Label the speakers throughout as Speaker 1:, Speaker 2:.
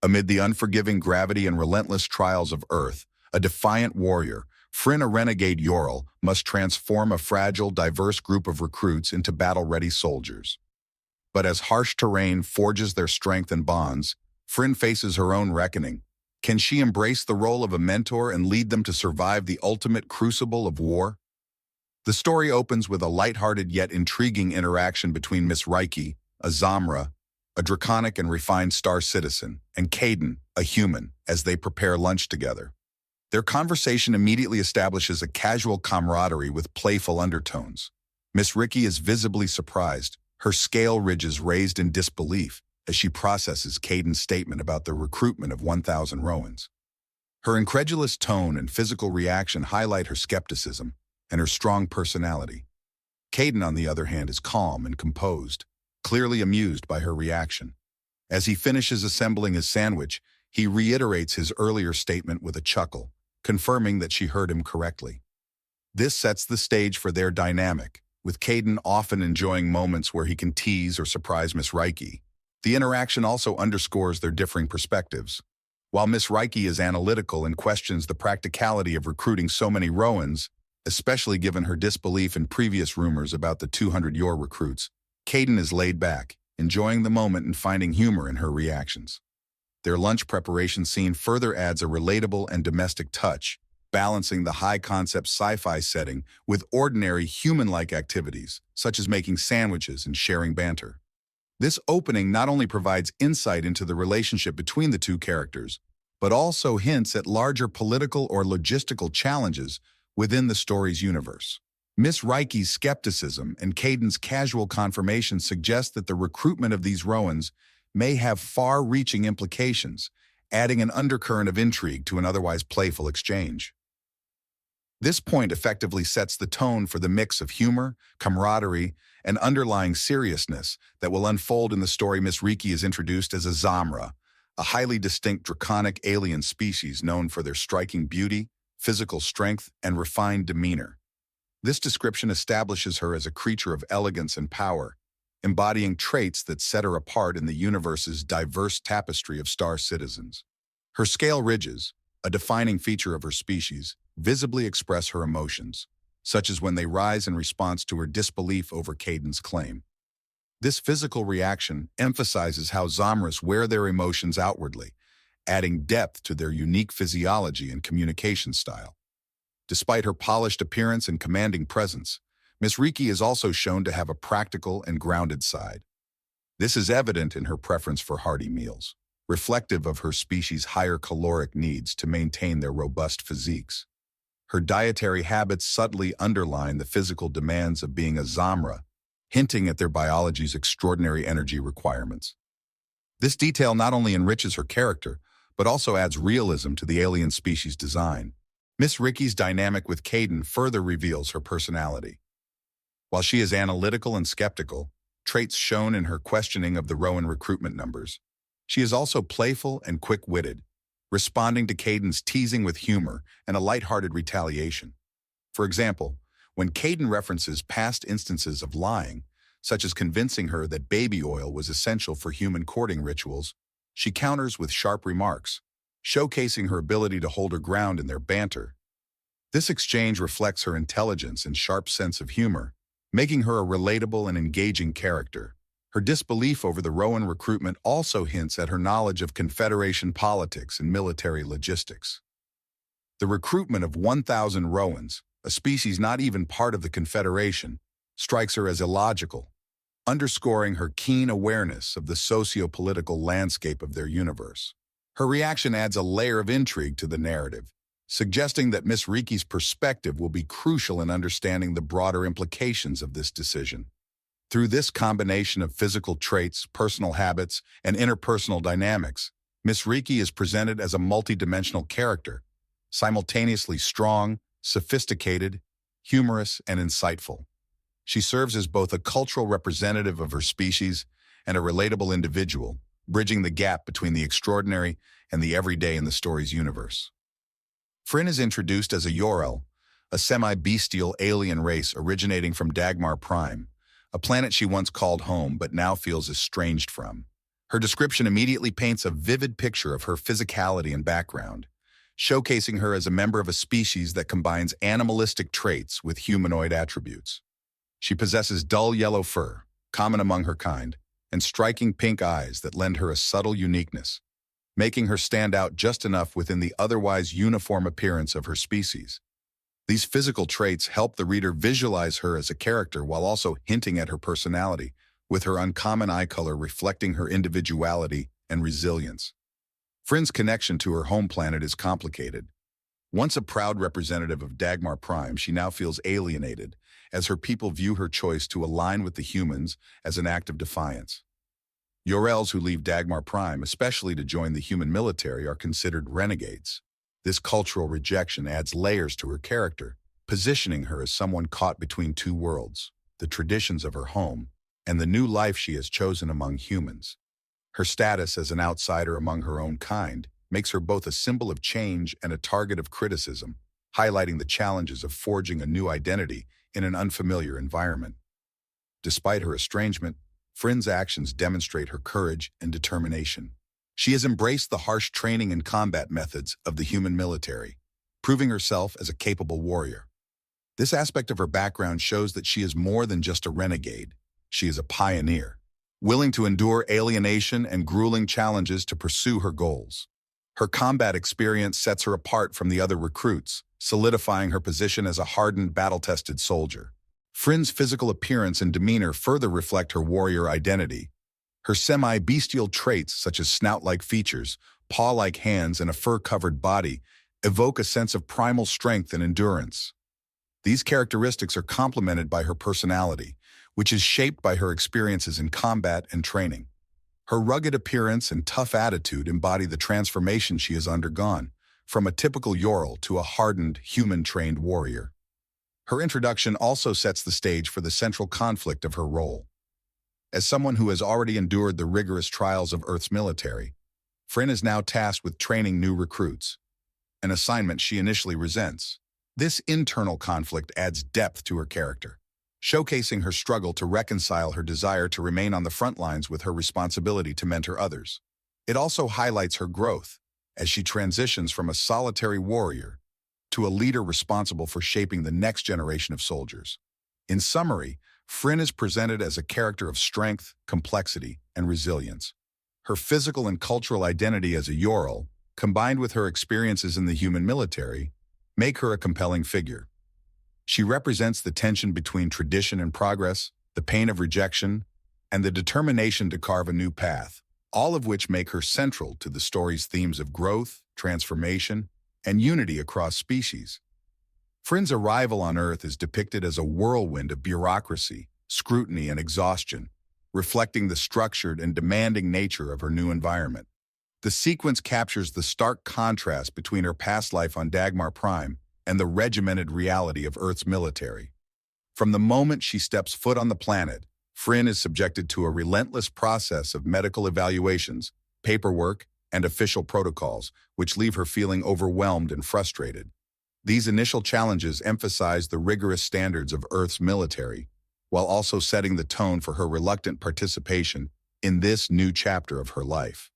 Speaker 1: Amid the unforgiving gravity and relentless trials of Earth, a defiant warrior, Fryn, a renegade Ural, must transform a fragile, diverse group of recruits into battle-ready soldiers. But as harsh terrain forges their strength and bonds, Fryn faces her own reckoning. Can she embrace the role of a mentor and lead them to survive the ultimate crucible of war? The story opens with a lighthearted yet intriguing interaction between Miss Reiki, a Zamra, a draconic and refined star citizen, and Caden, a human, as they prepare lunch together. Their conversation immediately establishes a casual camaraderie with playful undertones. Miss Reiki is visibly surprised, her scale ridges raised in disbelief as she processes Caden's statement about the recruitment of 1,000 Rowans. Her incredulous tone and physical reaction highlight her skepticism and her strong personality. Caden, on the other hand, is calm and composed, clearly amused by her reaction. As he finishes assembling his sandwich, he reiterates his earlier statement with a chuckle, confirming that she heard him correctly. This sets the stage for their dynamic, with Caden often enjoying moments where he can tease or surprise Miss Reiki. The interaction also underscores their differing perspectives. While Miss Reiki is analytical and questions the practicality of recruiting so many Rowans, especially given her disbelief in previous rumors about the 200 Yor recruits, Caden is laid back, enjoying the moment and finding humor in her reactions. Their lunch preparation scene further adds a relatable and domestic touch, balancing the high-concept sci-fi setting with ordinary human-like activities, such as making sandwiches and sharing banter. This opening not only provides insight into the relationship between the two characters, but also hints at larger political or logistical challenges within the story's universe. Miss Reiki's skepticism and Caden's casual confirmation suggest that the recruitment of these Rowans may have far-reaching implications, adding an undercurrent of intrigue to an otherwise playful exchange. This point effectively sets the tone for the mix of humor, camaraderie, and underlying seriousness that will unfold in the story. Miss Reiki is introduced as a Zamra, a highly distinct draconic alien species known for their striking beauty, physical strength, and refined demeanor. This description establishes her as a creature of elegance and power, embodying traits that set her apart in the universe's diverse tapestry of star citizens. Her scale ridges, a defining feature of her species, visibly express her emotions, such as when they rise in response to her disbelief over Caden's claim. This physical reaction emphasizes how Zamras wear their emotions outwardly, adding depth to their unique physiology and communication style. Despite her polished appearance and commanding presence, Miss Reiki is also shown to have a practical and grounded side. This is evident in her preference for hearty meals, reflective of her species' higher caloric needs to maintain their robust physiques. Her dietary habits subtly underline the physical demands of being a Zamra, hinting at their biology's extraordinary energy requirements. This detail not only enriches her character, but also adds realism to the alien species' design. Miss Reiki's dynamic with Caden further reveals her personality. While she is analytical and skeptical, traits shown in her questioning of the Rowan recruitment numbers, she is also playful and quick-witted, responding to Caden's teasing with humor and a lighthearted retaliation. For example, when Caden references past instances of lying, such as convincing her that baby oil was essential for human courting rituals, she counters with sharp remarks, showcasing her ability to hold her ground in their banter. This exchange reflects her intelligence and sharp sense of humor, making her a relatable and engaging character. Her disbelief over the Rowan recruitment also hints at her knowledge of Confederation politics and military logistics. The recruitment of 1,000 Rowans, a species not even part of the Confederation, strikes her as illogical, underscoring her keen awareness of the socio-political landscape of their universe. Her reaction adds a layer of intrigue to the narrative, suggesting that Miss Reiki's perspective will be crucial in understanding the broader implications of this decision. Through this combination of physical traits, personal habits, and interpersonal dynamics, Miss Reiki is presented as a multidimensional character, simultaneously strong, sophisticated, humorous, and insightful. She serves as both a cultural representative of her species and a relatable individual, bridging the gap between the extraordinary and the everyday in the story's universe. Fryn is introduced as a Yorel, a semi-bestial alien race originating from Dagmar Prime, a planet she once called home but now feels estranged from. Her description immediately paints a vivid picture of her physicality and background, showcasing her as a member of a species that combines animalistic traits with humanoid attributes. She possesses dull yellow fur, common among her kind, and striking pink eyes that lend her a subtle uniqueness, making her stand out just enough within the otherwise uniform appearance of her species. These physical traits help the reader visualize her as a character while also hinting at her personality, with her uncommon eye color reflecting her individuality and resilience. Frinn's connection to her home planet is complicated. Once a proud representative of Dagmar Prime, she now feels alienated, as her people view her choice to align with the humans as an act of defiance. Yorels who leave Dagmar Prime, especially to join the human military, are considered renegades. This cultural rejection adds layers to her character, positioning her as someone caught between two worlds, the traditions of her home and the new life she has chosen among humans. Her status as an outsider among her own kind makes her both a symbol of change and a target of criticism, highlighting the challenges of forging a new identity in an unfamiliar environment. Despite her estrangement, Frinn's actions demonstrate her courage and determination. She has embraced the harsh training and combat methods of the human military, proving herself as a capable warrior. This aspect of her background shows that she is more than just a renegade. She is a pioneer, willing to endure alienation and grueling challenges to pursue her goals. Her combat experience sets her apart from the other recruits, solidifying her position as a hardened, battle-tested soldier. Frinn's physical appearance and demeanor further reflect her warrior identity. Her semi-bestial traits, such as snout-like features, paw-like hands, and a fur-covered body, evoke a sense of primal strength and endurance. These characteristics are complemented by her personality, which is shaped by her experiences in combat and training. Her rugged appearance and tough attitude embody the transformation she has undergone, from a typical Yorl to a hardened, human-trained warrior. Her introduction also sets the stage for the central conflict of her role. As someone who has already endured the rigorous trials of Earth's military, Frinn is now tasked with training new recruits, an assignment she initially resents. This internal conflict adds depth to her character, showcasing her struggle to reconcile her desire to remain on the front lines with her responsibility to mentor others. It also highlights her growth, as she transitions from a solitary warrior to a leader responsible for shaping the next generation of soldiers. In summary, Frinn is presented as a character of strength, complexity, and resilience. Her physical and cultural identity as a Yorl, combined with her experiences in the human military, make her a compelling figure. She represents the tension between tradition and progress, the pain of rejection, and the determination to carve a new path, all of which make her central to the story's themes of growth, transformation, and unity across species. Frinn's arrival on Earth is depicted as a whirlwind of bureaucracy, scrutiny, and exhaustion, reflecting the structured and demanding nature of her new environment. The sequence captures the stark contrast between her past life on Dagmar Prime and the regimented reality of Earth's military. From the moment she steps foot on the planet, Frinn is subjected to a relentless process of medical evaluations, paperwork, and official protocols, which leave her feeling overwhelmed and frustrated. These initial challenges emphasize the rigorous standards of Earth's military, while also setting the tone for her reluctant participation in this new chapter of her life.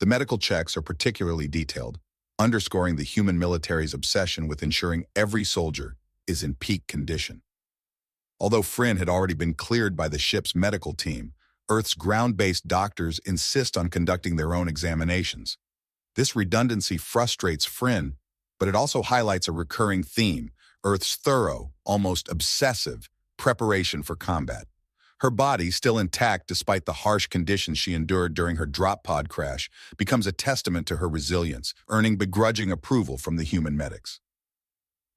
Speaker 1: The medical checks are particularly detailed, underscoring the human military's obsession with ensuring every soldier is in peak condition. Although Frinn had already been cleared by the ship's medical team, Earth's ground-based doctors insist on conducting their own examinations. This redundancy frustrates Frinn, but it also highlights a recurring theme: Earth's thorough, almost obsessive, preparation for combat. Her body, still intact despite the harsh conditions she endured during her drop pod crash, becomes a testament to her resilience, earning begrudging approval from the human medics.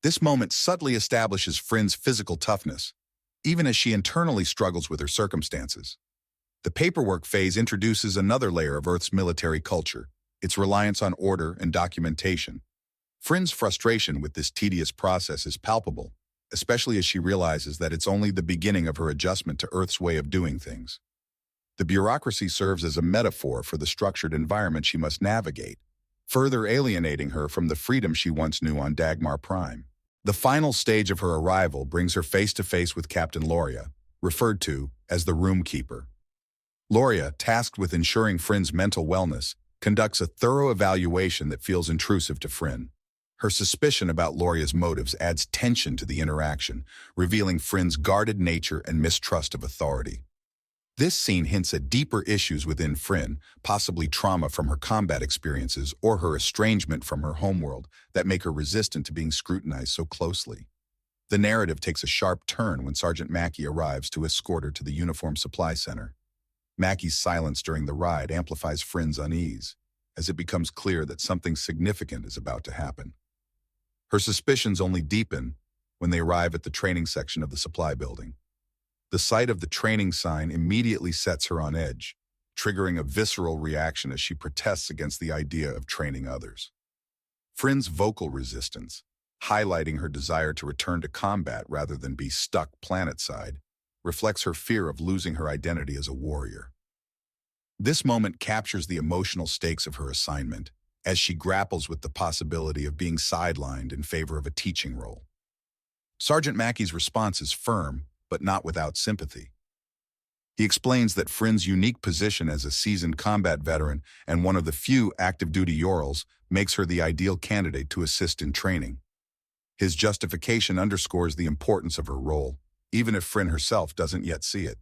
Speaker 1: This moment subtly establishes Frinn's physical toughness, even as she internally struggles with her circumstances. The paperwork phase introduces another layer of Earth's military culture, its reliance on order and documentation. Frinn's frustration with this tedious process is palpable, especially as she realizes that it's only the beginning of her adjustment to Earth's way of doing things. The bureaucracy serves as a metaphor for the structured environment she must navigate, further alienating her from the freedom she once knew on Dagmar Prime. The final stage of her arrival brings her face-to-face with Captain Loria, referred to as the Room Keeper. Loria, tasked with ensuring Frinn's mental wellness, conducts a thorough evaluation that feels intrusive to Frinn. Her suspicion about Loria's motives adds tension to the interaction, revealing Frinn's guarded nature and mistrust of authority. This scene hints at deeper issues within Frinn, possibly trauma from her combat experiences or her estrangement from her homeworld, that make her resistant to being scrutinized so closely. The narrative takes a sharp turn when Sergeant Mackey arrives to escort her to the Uniform Supply Center. Mackey's silence during the ride amplifies Frinn's unease, as it becomes clear that something significant is about to happen. Her suspicions only deepen when they arrive at the training section of the supply building. The sight of the training sign immediately sets her on edge, triggering a visceral reaction as she protests against the idea of training others. Frinn's vocal resistance, highlighting her desire to return to combat rather than be stuck planetside, reflects her fear of losing her identity as a warrior. This moment captures the emotional stakes of her assignment, as she grapples with the possibility of being sidelined in favor of a teaching role. Sergeant Mackey's response is firm, but not without sympathy. He explains that Frinn's unique position as a seasoned combat veteran and one of the few active-duty Yorls makes her the ideal candidate to assist in training. His justification underscores the importance of her role, even if Frinn herself doesn't yet see it.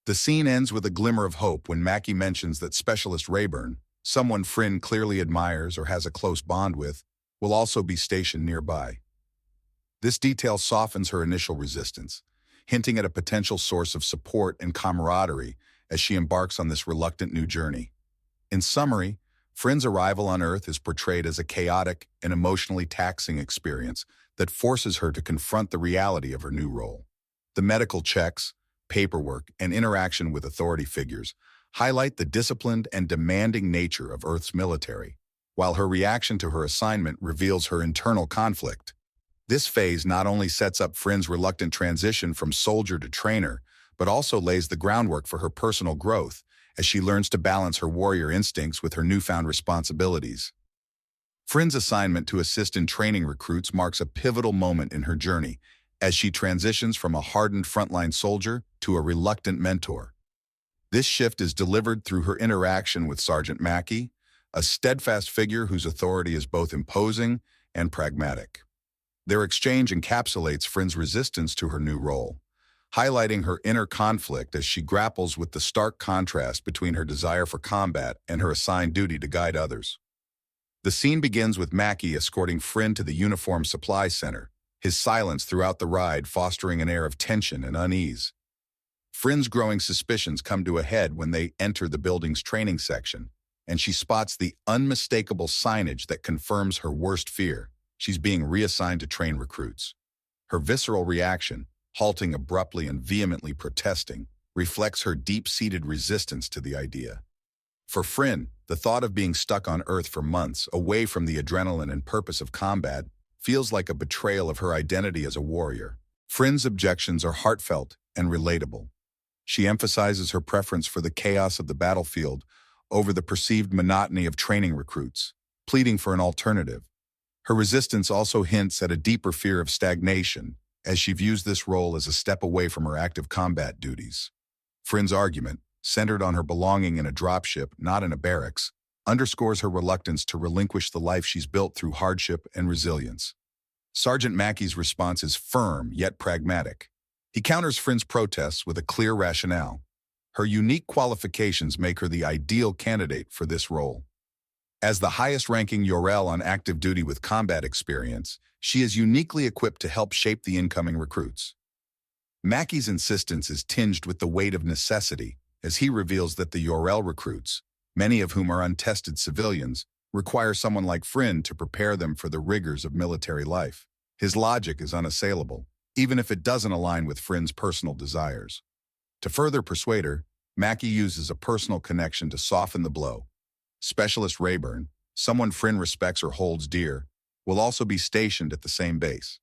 Speaker 1: The scene ends with a glimmer of hope when Mackey mentions that Specialist Rayburn, someone Frinn clearly admires or has a close bond with, will also be stationed nearby. This detail softens her initial resistance, hinting at a potential source of support and camaraderie as she embarks on this reluctant new journey. In summary, Frinn's arrival on Earth is portrayed as a chaotic and emotionally taxing experience that forces her to confront the reality of her new role. The medical checks, paperwork, and interaction with authority figures highlight the disciplined and demanding nature of Earth's military, while her reaction to her assignment reveals her internal conflict. This phase not only sets up Frinn's reluctant transition from soldier to trainer, but also lays the groundwork for her personal growth as she learns to balance her warrior instincts with her newfound responsibilities. Frinn's assignment to assist in training recruits marks a pivotal moment in her journey as she transitions from a hardened frontline soldier to a reluctant mentor. This shift is delivered through her interaction with Sergeant Mackey, a steadfast figure whose authority is both imposing and pragmatic. Their exchange encapsulates Frinn's resistance to her new role, highlighting her inner conflict as she grapples with the stark contrast between her desire for combat and her assigned duty to guide others. The scene begins with Mackey escorting Frinn to the Uniform Supply Center, his silence throughout the ride fostering an air of tension and unease. Frinn's growing suspicions come to a head when they enter the building's training section, and she spots the unmistakable signage that confirms her worst fear. She's being reassigned to train recruits. Her visceral reaction, halting abruptly and vehemently protesting, reflects her deep-seated resistance to the idea. For Frinn, the thought of being stuck on Earth for months, away from the adrenaline and purpose of combat, feels like a betrayal of her identity as a warrior. Frinn's objections are heartfelt and relatable. She emphasizes her preference for the chaos of the battlefield over the perceived monotony of training recruits, pleading for an alternative. Her resistance also hints at a deeper fear of stagnation, as she views this role as a step away from her active combat duties. Frinn's argument, centered on her belonging in a dropship, not in a barracks, underscores her reluctance to relinquish the life she's built through hardship and resilience. Sergeant Mackey's response is firm yet pragmatic. He counters Frinn's protests with a clear rationale. Her unique qualifications make her the ideal candidate for this role. As the highest-ranking Yorel on active duty with combat experience, she is uniquely equipped to help shape the incoming recruits. Mackey's insistence is tinged with the weight of necessity, as he reveals that the Yorel recruits, many of whom are untested civilians, require someone like Frinn to prepare them for the rigors of military life. His logic is unassailable, even if it doesn't align with Frinn's personal desires. To further persuade her, Mackey uses a personal connection to soften the blow. Specialist Rayburn, someone Frinn respects or holds dear, will also be stationed at the same base.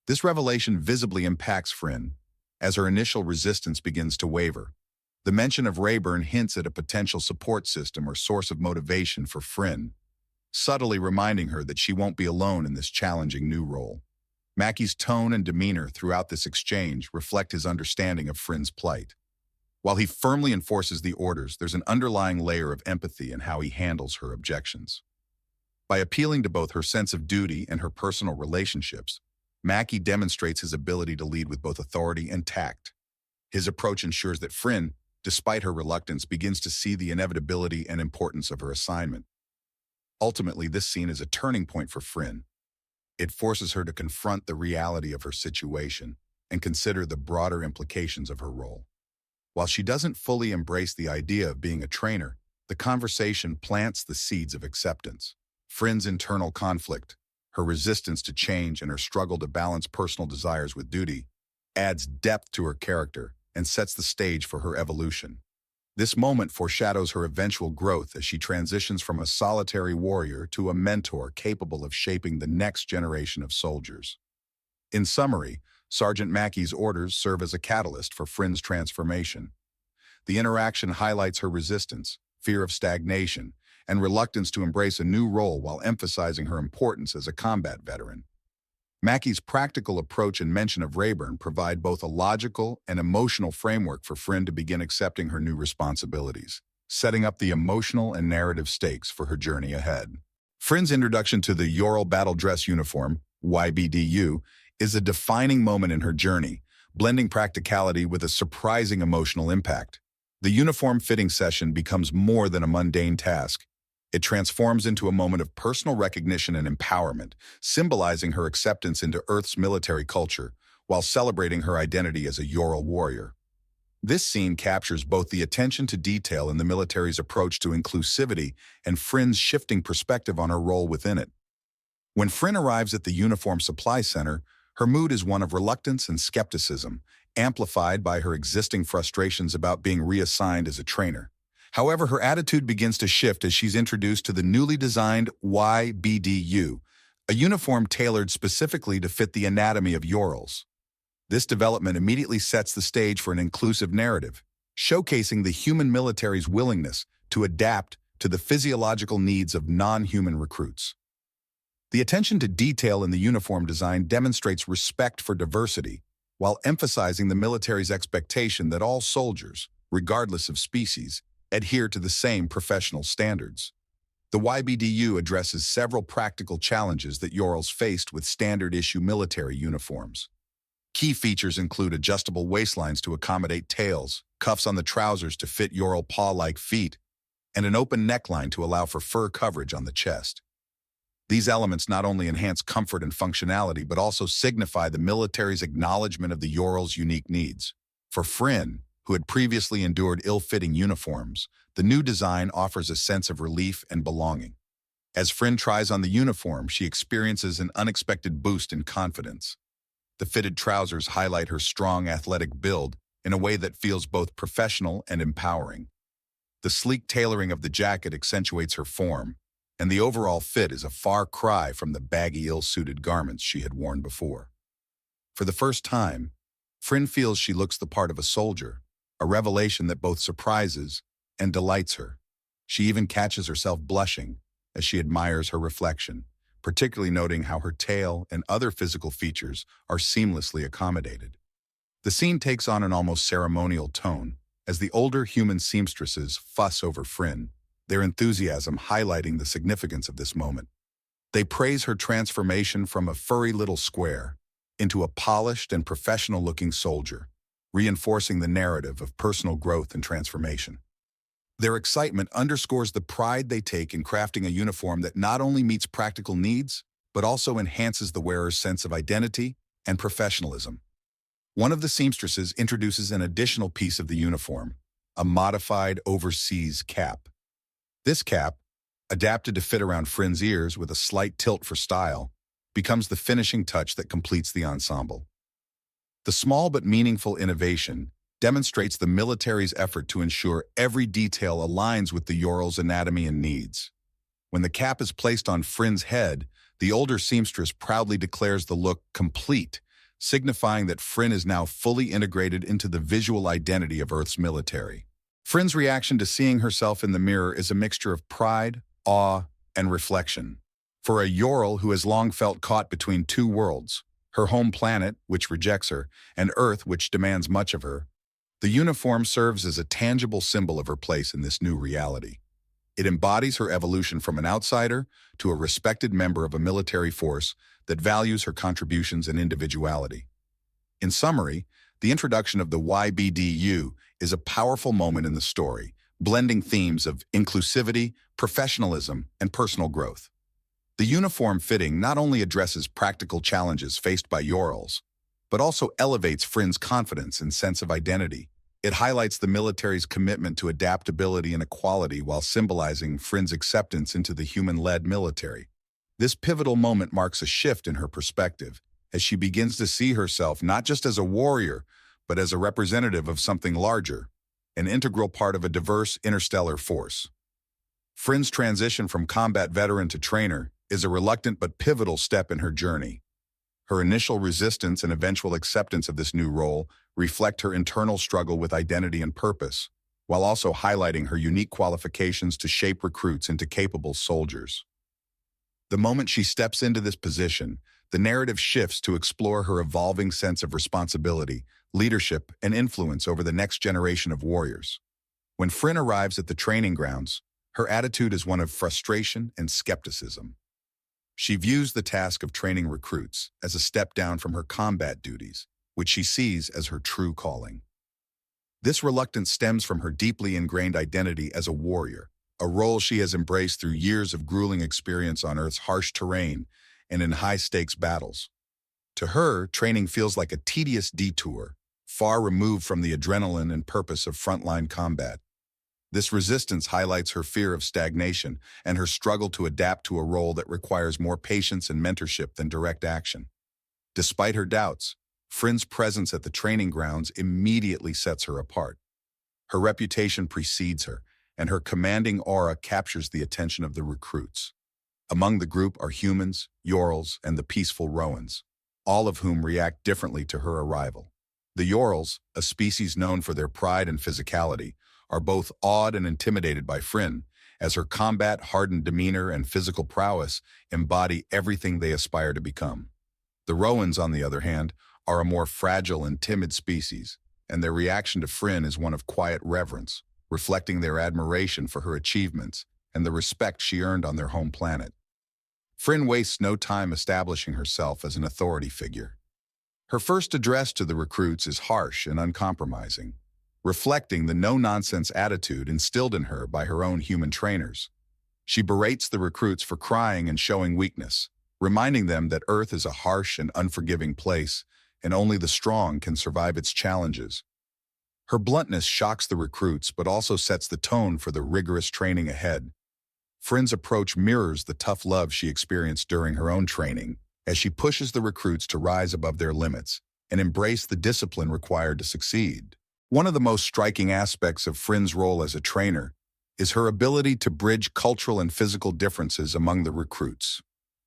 Speaker 1: This revelation visibly impacts Frinn, as her initial resistance begins to waver. The mention of Rayburn hints at a potential support system or source of motivation for Frinn, subtly reminding her that she won't be alone in this challenging new role. Mackey's tone and demeanor throughout this exchange reflect his understanding of Frinn's plight. While he firmly enforces the orders, there's an underlying layer of empathy in how he handles her objections. By appealing to both her sense of duty and her personal relationships, Mackie demonstrates his ability to lead with both authority and tact. His approach ensures that Fryn, despite her reluctance, begins to see the inevitability and importance of her assignment. Ultimately, this scene is a turning point for Fryn. It forces her to confront the reality of her situation and consider the broader implications of her role. While she doesn't fully embrace the idea of being a trainer, the conversation plants the seeds of acceptance. Fryn's internal conflict, her resistance to change, and her struggle to balance personal desires with duty adds depth to her character and sets the stage for her evolution. This moment foreshadows her eventual growth as she transitions from a solitary warrior to a mentor capable of shaping the next generation of soldiers. In summary, Sergeant Mackey's orders serve as a catalyst for Fryn's transformation. The interaction highlights her resistance, fear of stagnation, and reluctance to embrace a new role while emphasizing her importance as a combat veteran. Mackey's practical approach and mention of Rayburn provide both a logical and emotional framework for Fryn to begin accepting her new responsibilities, setting up the emotional and narrative stakes for her journey ahead. Fryn's introduction to the Ural Battle Dress Uniform, YBDU, is a defining moment in her journey, blending practicality with a surprising emotional impact. The uniform fitting session becomes more than a mundane task. It transforms into a moment of personal recognition and empowerment, symbolizing her acceptance into Earth's military culture while celebrating her identity as a Ural warrior. This scene captures both the attention to detail in the military's approach to inclusivity and Fryn's shifting perspective on her role within it. When Fryn arrives at the Uniform Supply Center, her mood is one of reluctance and skepticism, amplified by her existing frustrations about being reassigned as a trainer. However, her attitude begins to shift as she's introduced to the newly designed YBDU, a uniform tailored specifically to fit the anatomy of Urals. This development immediately sets the stage for an inclusive narrative, showcasing the human military's willingness to adapt to the physiological needs of non-human recruits. The attention to detail in the uniform design demonstrates respect for diversity, while emphasizing the military's expectation that all soldiers, regardless of species, adhere to the same professional standards. The YBDU addresses several practical challenges that Urals faced with standard-issue military uniforms. Key features include adjustable waistlines to accommodate tails, cuffs on the trousers to fit Ural paw-like feet, and an open neckline to allow for fur coverage on the chest. These elements not only enhance comfort and functionality, but also signify the military's acknowledgement of the Ural's unique needs. For Fryn, who had previously endured ill-fitting uniforms, the new design offers a sense of relief and belonging. As Fryn tries on the uniform, she experiences an unexpected boost in confidence. The fitted trousers highlight her strong athletic build in a way that feels both professional and empowering. The sleek tailoring of the jacket accentuates her form, and the overall fit is a far cry from the baggy, ill-suited garments she had worn before. For the first time, Fryn feels she looks the part of a soldier, a revelation that both surprises and delights her. She even catches herself blushing as she admires her reflection, particularly noting how her tail and other physical features are seamlessly accommodated. The scene takes on an almost ceremonial tone as the older human seamstresses fuss over Fryn, their enthusiasm highlighting the significance of this moment. They praise her transformation from a furry little square into a polished and professional-looking soldier, reinforcing the narrative of personal growth and transformation. Their excitement underscores the pride they take in crafting a uniform that not only meets practical needs, but also enhances the wearer's sense of identity and professionalism. One of the seamstresses introduces an additional piece of the uniform, a modified overseas cap. This cap, adapted to fit around Fryn's ears with a slight tilt for style, becomes the finishing touch that completes the ensemble. The small but meaningful innovation demonstrates the military's effort to ensure every detail aligns with the Ural's anatomy and needs. When the cap is placed on Fryn's head, the older seamstress proudly declares the look complete, signifying that Fryn is now fully integrated into the visual identity of Earth's military. Fryn's reaction to seeing herself in the mirror is a mixture of pride, awe, and reflection. For a Ural who has long felt caught between two worlds, her home planet, which rejects her, and Earth, which demands much of her, The uniform serves as a tangible symbol of her place in this new reality. It embodies her evolution from an outsider to a respected member of a military force that values her contributions and individuality. In summary, the introduction of the YBDU is a powerful moment in the story, blending themes of inclusivity, professionalism, and personal growth. The uniform fitting not only addresses practical challenges faced by Urals, but also elevates Frynn's confidence and sense of identity. It highlights the military's commitment to adaptability and equality while symbolizing Frynn's acceptance into the human-led military. This pivotal moment marks a shift in her perspective, as she begins to see herself not just as a warrior, but as a representative of something larger, an integral part of a diverse interstellar force. Frynn's transition from combat veteran to trainer is a reluctant but pivotal step in her journey. Her initial resistance and eventual acceptance of this new role reflect her internal struggle with identity and purpose, while also highlighting her unique qualifications to shape recruits into capable soldiers. The moment she steps into this position, the narrative shifts to explore her evolving sense of responsibility, leadership, and influence over the next generation of warriors. When Frynn arrives at the training grounds, her attitude is one of frustration and skepticism. She views the task of training recruits as a step down from her combat duties, which she sees as her true calling. This reluctance stems from her deeply ingrained identity as a warrior, a role she has embraced through years of grueling experience on Earth's harsh terrain and in high-stakes battles. To her, training feels like a tedious detour, far removed from the adrenaline and purpose of frontline combat. This resistance highlights her fear of stagnation and her struggle to adapt to a role that requires more patience and mentorship than direct action. Despite her doubts, Frynn's presence at the training grounds immediately sets her apart. Her reputation precedes her, and her commanding aura captures the attention of the recruits. Among the group are humans, Urals, and the peaceful Roans, all of whom react differently to her arrival. The Urals, a species known for their pride and physicality, are both awed and intimidated by Frynn, as her combat-hardened demeanor and physical prowess embody everything they aspire to become. The Roans, on the other hand, are a more fragile and timid species, and their reaction to Frynn is one of quiet reverence, reflecting their admiration for her achievements and the respect she earned on their home planet. Frynn wastes no time establishing herself as an authority figure. Her first address to the recruits is harsh and uncompromising, reflecting the no-nonsense attitude instilled in her by her own human trainers. She berates the recruits for crying and showing weakness, reminding them that Earth is a harsh and unforgiving place, and only the strong can survive its challenges. Her bluntness shocks the recruits but also sets the tone for the rigorous training ahead. Frynn's approach mirrors the tough love she experienced during her own training, as she pushes the recruits to rise above their limits and embrace the discipline required to succeed. One of the most striking aspects of Frynn's role as a trainer is her ability to bridge cultural and physical differences among the recruits.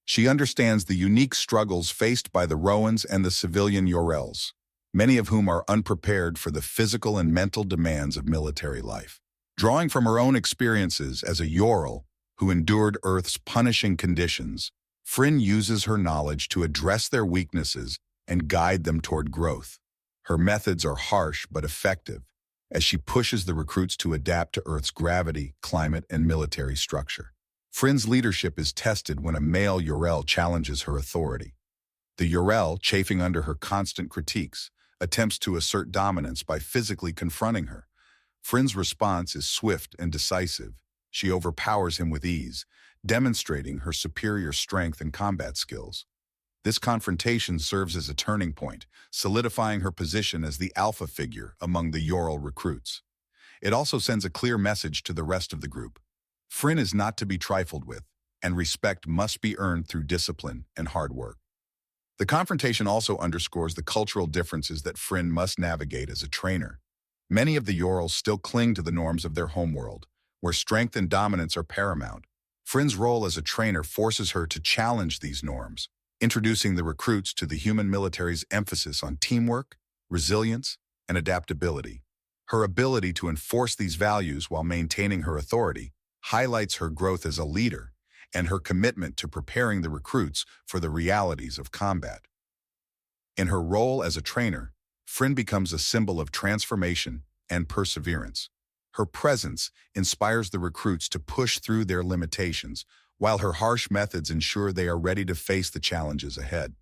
Speaker 1: She understands the unique struggles faced by the Roans and the civilian Urals, many of whom are unprepared for the physical and mental demands of military life. Drawing from her own experiences as a Ural who endured Earth's punishing conditions, Frynn uses her knowledge to address their weaknesses and guide them toward growth. Her methods are harsh but effective, as she pushes the recruits to adapt to Earth's gravity, climate, and military structure. Frynn's leadership is tested when a male Ural challenges her authority. The Ural, chafing under her constant critiques, attempts to assert dominance by physically confronting her. Frynn's response is swift and decisive. She overpowers him with ease, demonstrating her superior strength and combat skills. This confrontation serves as a turning point, solidifying her position as the alpha figure among the Ural recruits. It also sends a clear message to the rest of the group. Frynn is not to be trifled with, and respect must be earned through discipline and hard work. The confrontation also underscores the cultural differences that Frynn must navigate as a trainer. Many of the Urals still cling to the norms of their homeworld, where strength and dominance are paramount. Frynn's role as a trainer forces her to challenge these norms, introducing the recruits to the human military's emphasis on teamwork, resilience, and adaptability. Her ability to enforce these values while maintaining her authority highlights her growth as a leader and her commitment to preparing the recruits for the realities of combat. In her role as a trainer, Fryn becomes a symbol of transformation and perseverance. Her presence inspires the recruits to push through their limitations, while her harsh methods ensure they are ready to face the challenges ahead.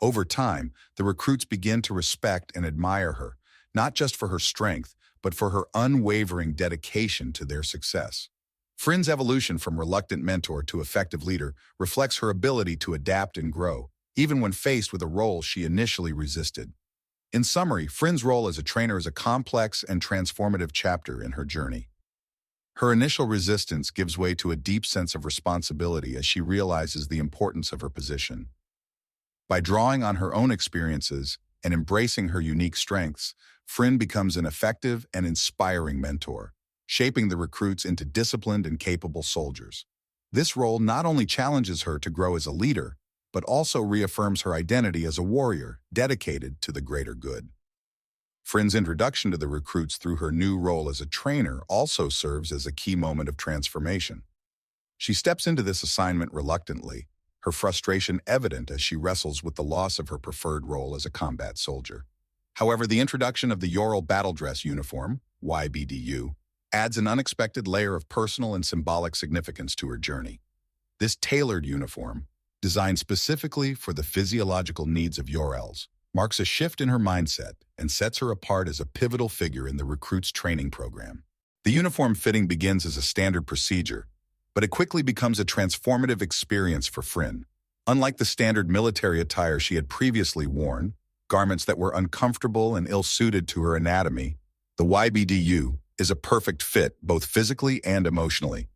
Speaker 1: Over time, the recruits begin to respect and admire her, not just for her strength, but for her unwavering dedication to their success. Fryn's evolution from reluctant mentor to effective leader reflects her ability to adapt and grow, even when faced with a role she initially resisted. In summary, Fryn's role as a trainer is a complex and transformative chapter in her journey. Her initial resistance gives way to a deep sense of responsibility as she realizes the importance of her position. By drawing on her own experiences and embracing her unique strengths, Fryn becomes an effective and inspiring mentor, shaping the recruits into disciplined and capable soldiers. This role not only challenges her to grow as a leader, but also reaffirms her identity as a warrior dedicated to the greater good. Fryn's introduction to the recruits through her new role as a trainer also serves as a key moment of transformation. She steps into this assignment reluctantly, her frustration evident as she wrestles with the loss of her preferred role as a combat soldier. However, the introduction of the Ural Battle Dress Uniform, YBDU, adds an unexpected layer of personal and symbolic significance to her journey. This tailored uniform, designed specifically for the physiological needs of Urals, marks a shift in her mindset and sets her apart as a pivotal figure in the recruits' training program. The uniform fitting begins as a standard procedure, but it quickly becomes a transformative experience for Fryn. Unlike the standard military attire she had previously worn, garments that were uncomfortable and ill-suited to her anatomy, the YBDU is a perfect fit both physically and emotionally.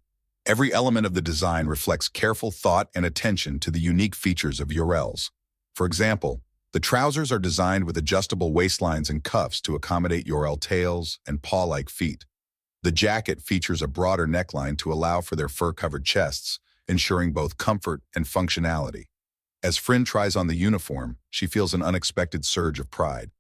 Speaker 1: Every element of the design reflects careful thought and attention to the unique features of Urals. For example, the trousers are designed with adjustable waistlines and cuffs to accommodate Ural tails and paw-like feet. The jacket features a broader neckline to allow for their fur-covered chests, ensuring both comfort and functionality. As Fryn tries on the uniform, she feels an unexpected surge of pride.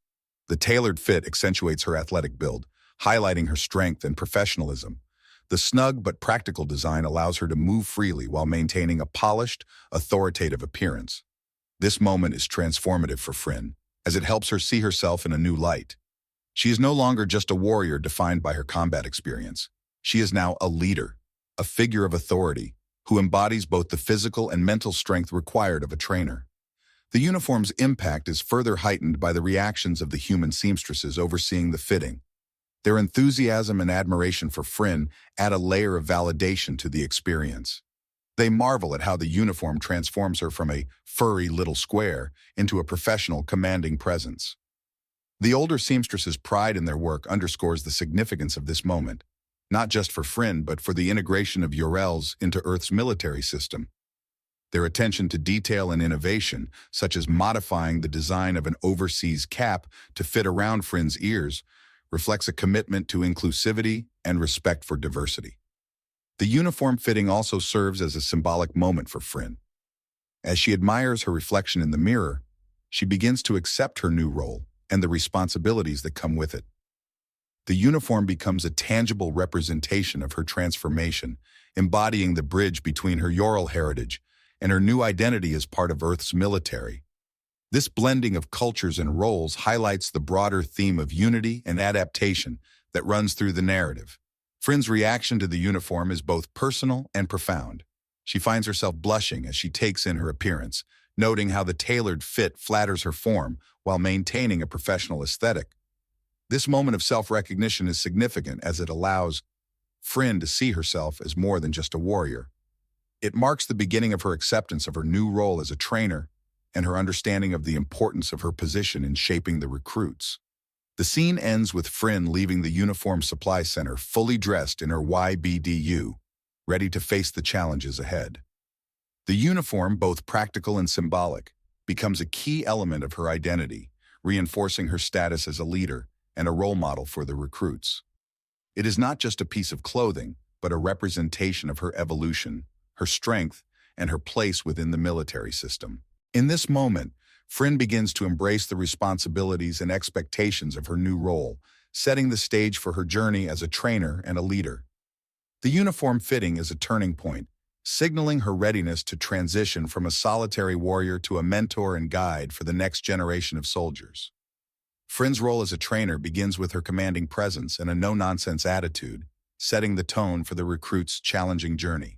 Speaker 1: The tailored fit accentuates her athletic build, highlighting her strength and professionalism. The snug but practical design allows her to move freely while maintaining a polished, authoritative appearance. This moment is transformative for Fryn, as it helps her see herself in a new light. She is no longer just a warrior defined by her combat experience. She is now a leader, a figure of authority, who embodies both the physical and mental strength required of a trainer. The uniform's impact is further heightened by the reactions of the human seamstresses overseeing the fitting. Their enthusiasm and admiration for Fryn add a layer of validation to the experience. They marvel at how the uniform transforms her from a furry little square into a professional, commanding presence. The older seamstresses' pride in their work underscores the significance of this moment, not just for Fryn, but for the integration of Urals into Earth's military system. Their attention to detail and innovation, such as modifying the design of an overseas cap to fit around Fryn's ears, reflects a commitment to inclusivity and respect for diversity. The uniform fitting also serves as a symbolic moment for Fryn. As she admires her reflection in the mirror, she begins to accept her new role and the responsibilities that come with it. The uniform becomes a tangible representation of her transformation, embodying the bridge between her Ural heritage and her new identity as part of Earth's military. This blending of cultures and roles highlights the broader theme of unity and adaptation that runs through the narrative. Fryn's reaction to the uniform is both personal and profound. She finds herself blushing as she takes in her appearance, noting how the tailored fit flatters her form while maintaining a professional aesthetic. This moment of self-recognition is significant as it allows Fryn to see herself as more than just a warrior. It marks the beginning of her acceptance of her new role as a trainer and her understanding of the importance of her position in shaping the recruits. The scene ends with Fryn leaving the Uniform Supply Center fully dressed in her YBDU, ready to face the challenges ahead. The uniform, both practical and symbolic, becomes a key element of her identity, reinforcing her status as a leader and a role model for the recruits. It is not just a piece of clothing, but a representation of her evolution, her strength, and her place within the military system. In this moment, Fryn begins to embrace the responsibilities and expectations of her new role, setting the stage for her journey as a trainer and a leader. The uniform fitting is a turning point, signaling her readiness to transition from a solitary warrior to a mentor and guide for the next generation of soldiers. Frinn's role as a trainer begins with her commanding presence and a no-nonsense attitude, setting the tone for the recruit's challenging journey.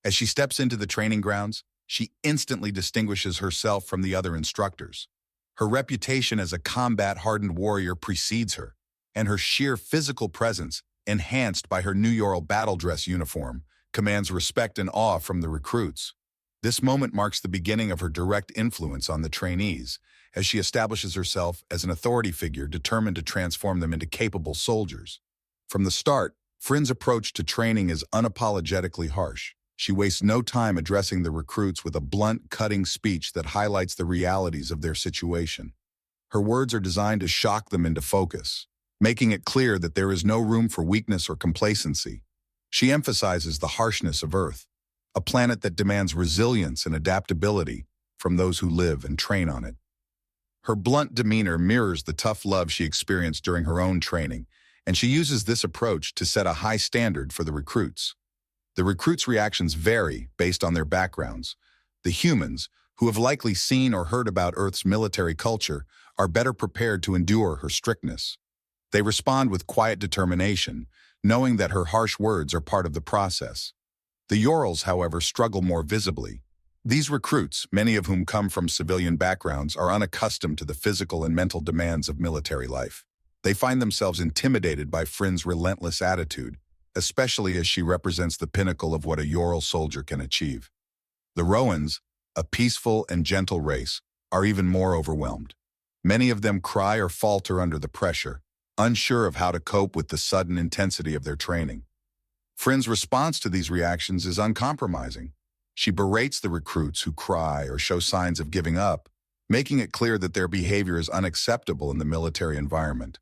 Speaker 1: As she steps into the training grounds, she instantly distinguishes herself from the other instructors. Her reputation as a combat-hardened warrior precedes her, and her sheer physical presence, enhanced by her new Ural battle dress uniform, commands respect and awe from the recruits. This moment marks the beginning of her direct influence on the trainees, as she establishes herself as an authority figure determined to transform them into capable soldiers. From the start, Frinn's approach to training is unapologetically harsh. She wastes no time addressing the recruits with a blunt, cutting speech that highlights the realities of their situation. Her words are designed to shock them into focus, making it clear that there is no room for weakness or complacency. She emphasizes the harshness of Earth, a planet that demands resilience and adaptability from those who live and train on it. Her blunt demeanor mirrors the tough love she experienced during her own training, and she uses this approach to set a high standard for the recruits. The recruits' reactions vary based on their backgrounds. The humans, who have likely seen or heard about Earth's military culture, are better prepared to endure her strictness. They respond with quiet determination, knowing that her harsh words are part of the process. The Urals, however, struggle more visibly. These recruits, many of whom come from civilian backgrounds, are unaccustomed to the physical and mental demands of military life. They find themselves intimidated by Frinn's relentless attitude, especially as she represents the pinnacle of what a Ural soldier can achieve. The Roans, a peaceful and gentle race, are even more overwhelmed. Many of them cry or falter under the pressure, unsure of how to cope with the sudden intensity of their training. Frinn's response to these reactions is uncompromising. She berates the recruits who cry or show signs of giving up, making it clear that their behavior is unacceptable in the military environment.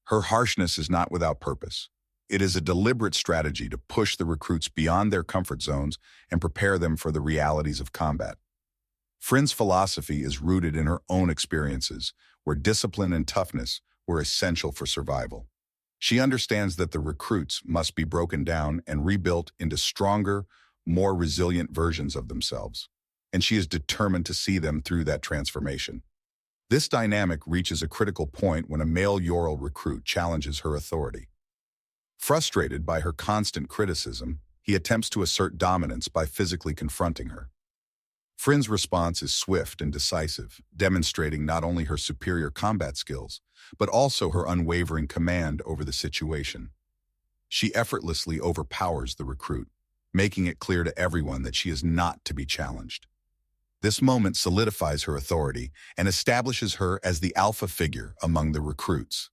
Speaker 1: Her harshness is not without purpose. It is a deliberate strategy to push the recruits beyond their comfort zones and prepare them for the realities of combat. Frinn's philosophy is rooted in her own experiences, where discipline and toughness were essential for survival. She understands that the recruits must be broken down and rebuilt into stronger, more resilient versions of themselves, and she is determined to see them through that transformation. This dynamic reaches a critical point when a male Ural recruit challenges her authority. Frustrated by her constant criticism, he attempts to assert dominance by physically confronting her. Frinn's response is swift and decisive, demonstrating not only her superior combat skills, but also her unwavering command over the situation. She effortlessly overpowers the recruit, making it clear to everyone that she is not to be challenged. This moment solidifies her authority and establishes her as the alpha figure among the recruits.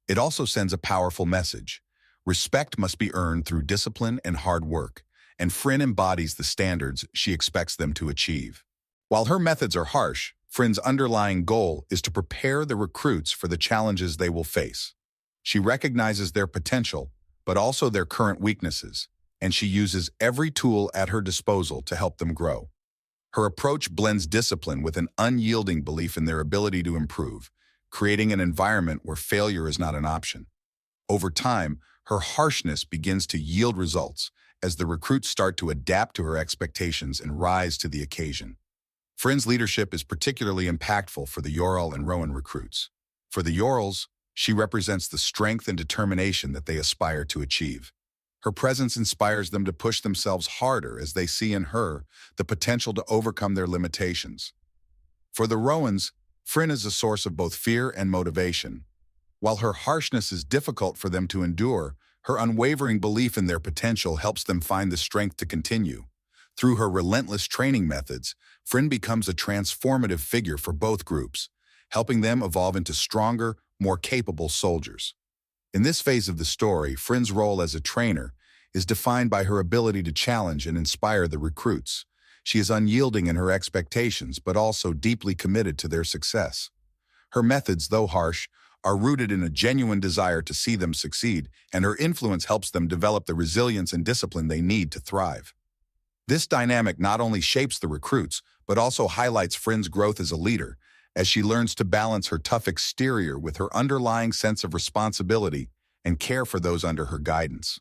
Speaker 1: It also sends a powerful message. Respect must be earned through discipline and hard work, and Frinn embodies the standards she expects them to achieve. While her methods are harsh, Frinn's underlying goal is to prepare the recruits for the challenges they will face. She recognizes their potential, but also their current weaknesses, and she uses every tool at her disposal to help them grow. Her approach blends discipline with an unyielding belief in their ability to improve, creating an environment where failure is not an option. Over time, her harshness begins to yield results as the recruits start to adapt to her expectations and rise to the occasion. Frinn's leadership is particularly impactful for the Ural and Rowan recruits. For the Urals, she represents the strength and determination that they aspire to achieve. Her presence inspires them to push themselves harder as they see in her the potential to overcome their limitations. For the Rowans, Frinn is a source of both fear and motivation. While her harshness is difficult for them to endure, her unwavering belief in their potential helps them find the strength to continue. Through her relentless training methods, Frinn becomes a transformative figure for both groups, helping them evolve into stronger, more capable soldiers. In this phase of the story, Frinn's role as a trainer is defined by her ability to challenge and inspire the recruits. She is unyielding in her expectations, but also deeply committed to their success. Her methods, though harsh, are rooted in a genuine desire to see them succeed, and her influence helps them develop the resilience and discipline they need to thrive. This dynamic not only shapes the recruits, but also highlights Frinn's growth as a leader, as she learns to balance her tough exterior with her underlying sense of responsibility and care for those under her guidance.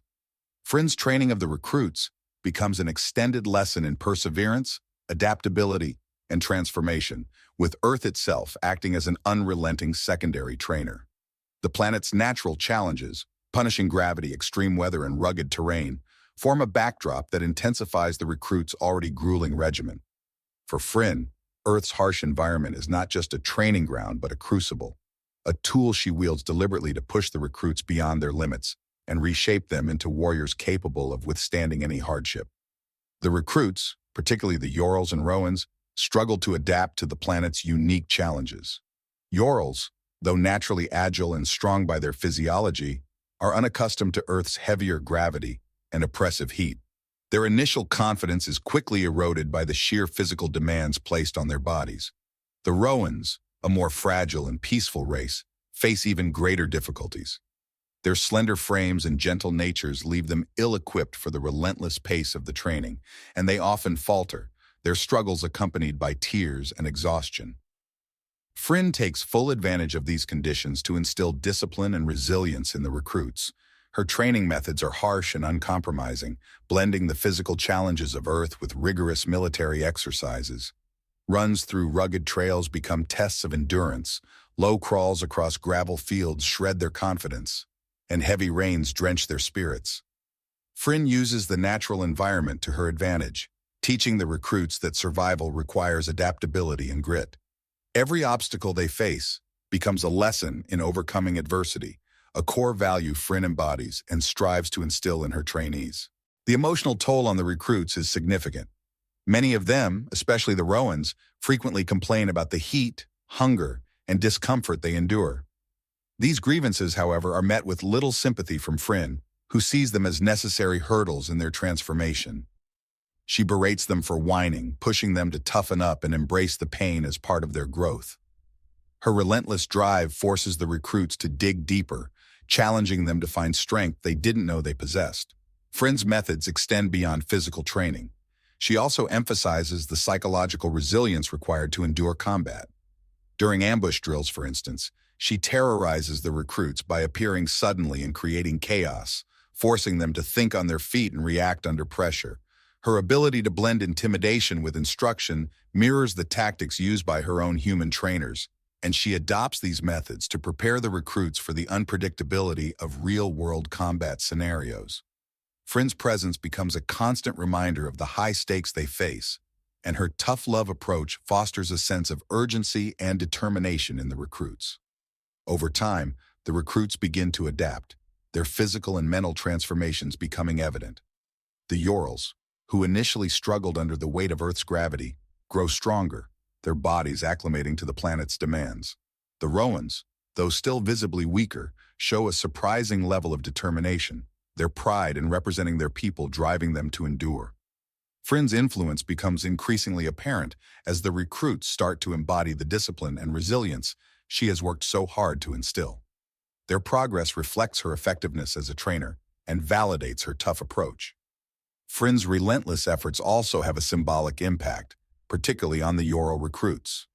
Speaker 1: Frinn's training of the recruits becomes an extended lesson in perseverance, adaptability, and transformation, with Earth itself acting as an unrelenting secondary trainer. The planet's natural challenges, punishing gravity, extreme weather, and rugged terrain, form a backdrop that intensifies the recruit's already grueling regimen. For Fryn, Earth's harsh environment is not just a training ground but a crucible, a tool she wields deliberately to push the recruits beyond their limits and reshape them into warriors capable of withstanding any hardship. The recruits, particularly the Urals and Roans, struggle to adapt to the planet's unique challenges. Urals, though naturally agile and strong by their physiology, are unaccustomed to Earth's heavier gravity and oppressive heat. Their initial confidence is quickly eroded by the sheer physical demands placed on their bodies. The Roans, a more fragile and peaceful race, face even greater difficulties. Their slender frames and gentle natures leave them ill-equipped for the relentless pace of the training, and they often falter, their struggles accompanied by tears and exhaustion. Fryn takes full advantage of these conditions to instill discipline and resilience in the recruits. Her training methods are harsh and uncompromising, blending the physical challenges of Earth with rigorous military exercises. Runs through rugged trails become tests of endurance, low crawls across gravel fields shred their confidence, and heavy rains drench their spirits. Fryn uses the natural environment to her advantage, teaching the recruits that survival requires adaptability and grit. Every obstacle they face becomes a lesson in overcoming adversity, a core value Fryn embodies and strives to instill in her trainees. The emotional toll on the recruits is significant. Many of them, especially the Roans, frequently complain about the heat, hunger, and discomfort they endure. These grievances, however, are met with little sympathy from Fryn, who sees them as necessary hurdles in their transformation. She berates them for whining, pushing them to toughen up and embrace the pain as part of their growth. Her relentless drive forces the recruits to dig deeper, challenging them to find strength they didn't know they possessed. Fryn's methods extend beyond physical training. She also emphasizes the psychological resilience required to endure combat. During ambush drills, for instance, she terrorizes the recruits by appearing suddenly and creating chaos, forcing them to think on their feet and react under pressure. Her ability to blend intimidation with instruction mirrors the tactics used by her own human trainers, and she adopts these methods to prepare the recruits for the unpredictability of real-world combat scenarios. Fryn's presence becomes a constant reminder of the high stakes they face, and her tough-love approach fosters a sense of urgency and determination in the recruits. Over time, the recruits begin to adapt, their physical and mental transformations becoming evident. The Urals, who initially struggled under the weight of Earth's gravity, grow stronger, their bodies acclimating to the planet's demands. The Roans, though still visibly weaker, show a surprising level of determination, their pride in representing their people driving them to endure. Fryn's influence becomes increasingly apparent as the recruits start to embody the discipline and resilience she has worked so hard to instill. Their progress reflects her effectiveness as a trainer and validates her tough approach. Fryn's relentless efforts also have a symbolic impact, particularly on the Ural recruits.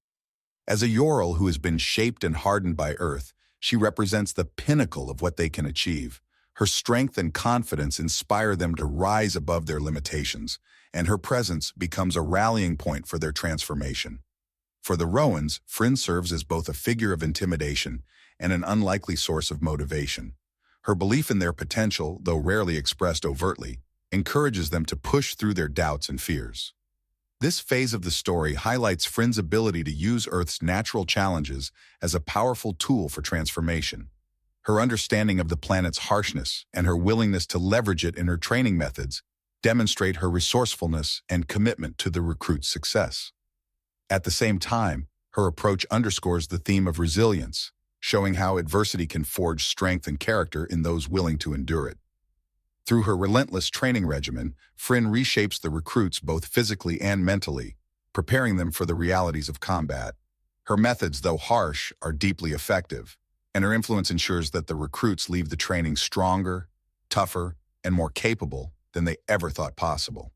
Speaker 1: As a Ural who has been shaped and hardened by Earth, she represents the pinnacle of what they can achieve. Her strength and confidence inspire them to rise above their limitations, and her presence becomes a rallying point for their transformation. For the Roans, Fryn serves as both a figure of intimidation and an unlikely source of motivation. Her belief in their potential, though rarely expressed overtly, encourages them to push through their doubts and fears. This phase of the story highlights Fryn's ability to use Earth's natural challenges as a powerful tool for transformation. Her understanding of the planet's harshness and her willingness to leverage it in her training methods demonstrate her resourcefulness and commitment to the recruit's success. At the same time, her approach underscores the theme of resilience, showing how adversity can forge strength and character in those willing to endure it. Through her relentless training regimen, Fryn reshapes the recruits both physically and mentally, preparing them for the realities of combat. Her methods, though harsh, are deeply effective, and her influence ensures that the recruits leave the training stronger, tougher, and more capable than they ever thought possible.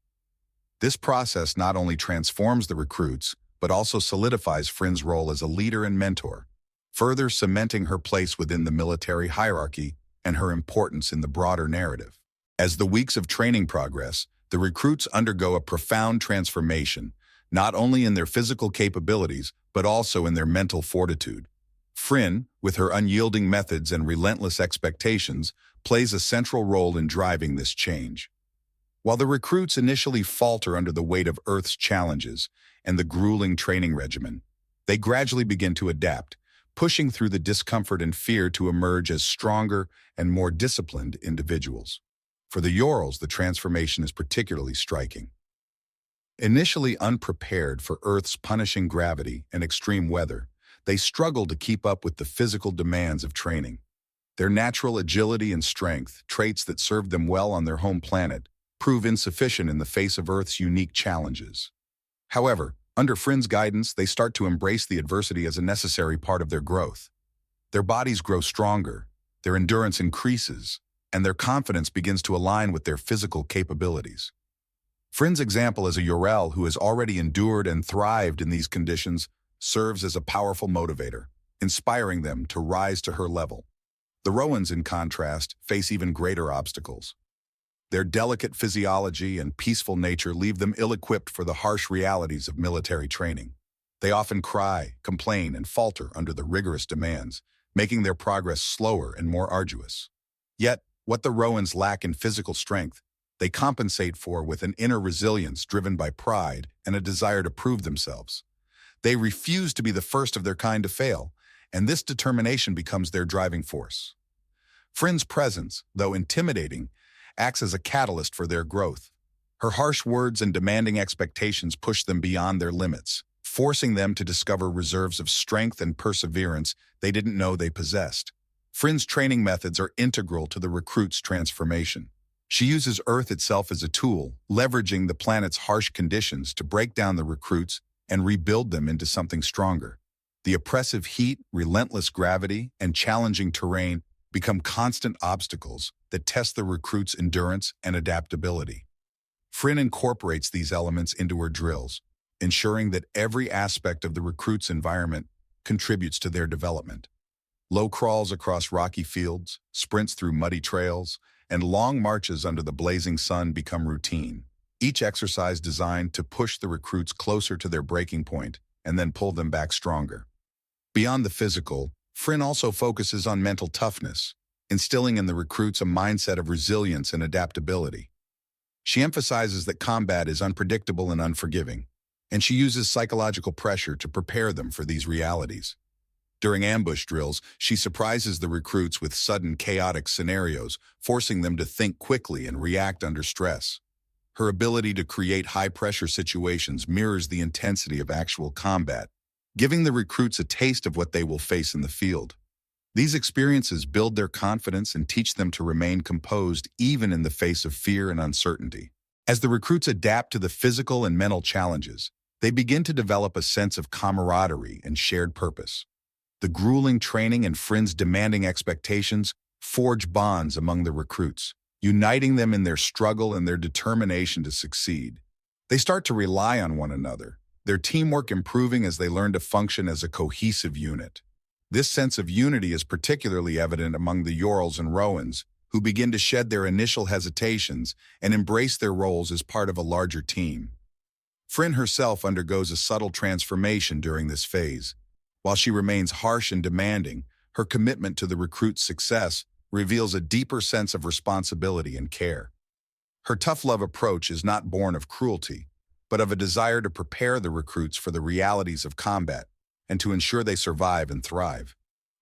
Speaker 1: This process not only transforms the recruits, but also solidifies Fryn's role as a leader and mentor, further cementing her place within the military hierarchy and her importance in the broader narrative. As the weeks of training progress, the recruits undergo a profound transformation, not only in their physical capabilities, but also in their mental fortitude. Fryn, with her unyielding methods and relentless expectations, plays a central role in driving this change. While the recruits initially falter under the weight of Earth's challenges and the grueling training regimen, they gradually begin to adapt, pushing through the discomfort and fear to emerge as stronger and more disciplined individuals. For the Urals, the transformation is particularly striking. Initially unprepared for Earth's punishing gravity and extreme weather, they struggle to keep up with the physical demands of training. Their natural agility and strength, traits that served them well on their home planet, prove insufficient in the face of Earth's unique challenges. However, under Fryn's guidance, they start to embrace the adversity as a necessary part of their growth. Their bodies grow stronger, their endurance increases, and their confidence begins to align with their physical capabilities. Fryn's example as a Ural who has already endured and thrived in these conditions serves as a powerful motivator, inspiring them to rise to her level. The Roans, in contrast, face even greater obstacles. Their delicate physiology and peaceful nature leave them ill-equipped for the harsh realities of military training. They often cry, complain, and falter under the rigorous demands, making their progress slower and more arduous. Yet, what the Roans lack in physical strength, they compensate for with an inner resilience driven by pride and a desire to prove themselves. They refuse to be the first of their kind to fail, and this determination becomes their driving force. Fryn's presence, though intimidating, acts as a catalyst for their growth. Her harsh words and demanding expectations push them beyond their limits, forcing them to discover reserves of strength and perseverance they didn't know they possessed. Fryn's training methods are integral to the recruit's transformation. She uses Earth itself as a tool, leveraging the planet's harsh conditions to break down the recruits and rebuild them into something stronger. The oppressive heat, relentless gravity, and challenging terrain become constant obstacles that test the recruits' endurance and adaptability. Fryn incorporates these elements into her drills, ensuring that every aspect of the recruits' environment contributes to their development. Low crawls across rocky fields, sprints through muddy trails, and long marches under the blazing sun become routine, each exercise designed to push the recruits closer to their breaking point and then pull them back stronger. Beyond the physical, Fryn also focuses on mental toughness, instilling in the recruits a mindset of resilience and adaptability. She emphasizes that combat is unpredictable and unforgiving, and she uses psychological pressure to prepare them for these realities. During ambush drills, she surprises the recruits with sudden chaotic scenarios, forcing them to think quickly and react under stress. Her ability to create high-pressure situations mirrors the intensity of actual combat, giving the recruits a taste of what they will face in the field. These experiences build their confidence and teach them to remain composed even in the face of fear and uncertainty. As the recruits adapt to the physical and mental challenges, they begin to develop a sense of camaraderie and shared purpose. The grueling training and Fryn's demanding expectations forge bonds among the recruits, uniting them in their struggle and their determination to succeed. They start to rely on one another, their teamwork improving as they learn to function as a cohesive unit. This sense of unity is particularly evident among the Urals and Roans, who begin to shed their initial hesitations and embrace their roles as part of a larger team. Fryn herself undergoes a subtle transformation during this phase. While she remains harsh and demanding, her commitment to the recruit's success reveals a deeper sense of responsibility and care. Her tough love approach is not born of cruelty, but of a desire to prepare the recruits for the realities of combat and to ensure they survive and thrive.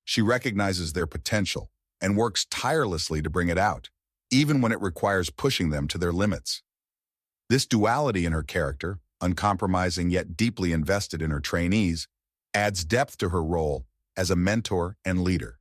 Speaker 1: She recognizes their potential and works tirelessly to bring it out, even when it requires pushing them to their limits. This duality in her character, uncompromising yet deeply invested in her trainees, adds depth to her role as a mentor and leader.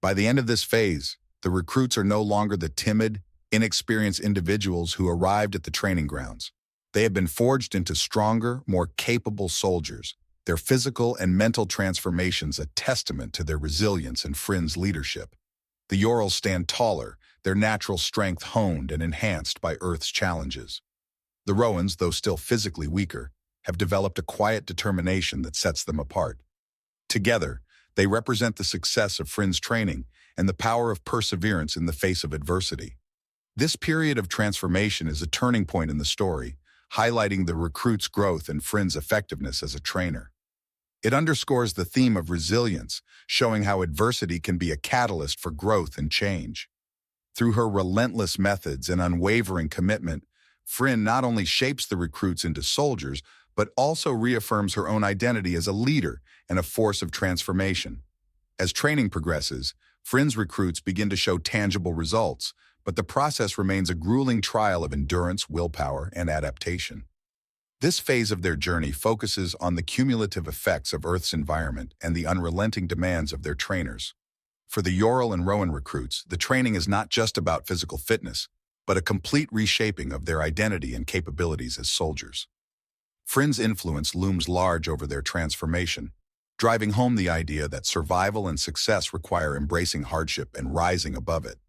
Speaker 1: By the end of this phase, the recruits are no longer the timid, inexperienced individuals who arrived at the training grounds. They have been forged into stronger, more capable soldiers, their physical and mental transformations a testament to their resilience and Fryn's leadership. The Urals stand taller, their natural strength honed and enhanced by Earth's challenges. The Roans, though still physically weaker, have developed a quiet determination that sets them apart. Together, they represent the success of Fryn's training and the power of perseverance in the face of adversity. This period of transformation is a turning point in the story, highlighting the recruit's growth and Frinn's effectiveness as a trainer. It underscores the theme of resilience, showing how adversity can be a catalyst for growth and change. Through her relentless methods and unwavering commitment, Frinn not only shapes the recruits into soldiers, but also reaffirms her own identity as a leader and a force of transformation. As training progresses, Frinn's recruits begin to show tangible results, but the process remains a grueling trial of endurance, willpower, and adaptation. This phase of their journey focuses on the cumulative effects of Earth's environment and the unrelenting demands of their trainers. For the Ural and Rowan recruits, the training is not just about physical fitness, but a complete reshaping of their identity and capabilities as soldiers. Frinn's influence looms large over their transformation, driving home the idea that survival and success require embracing hardship and rising above it.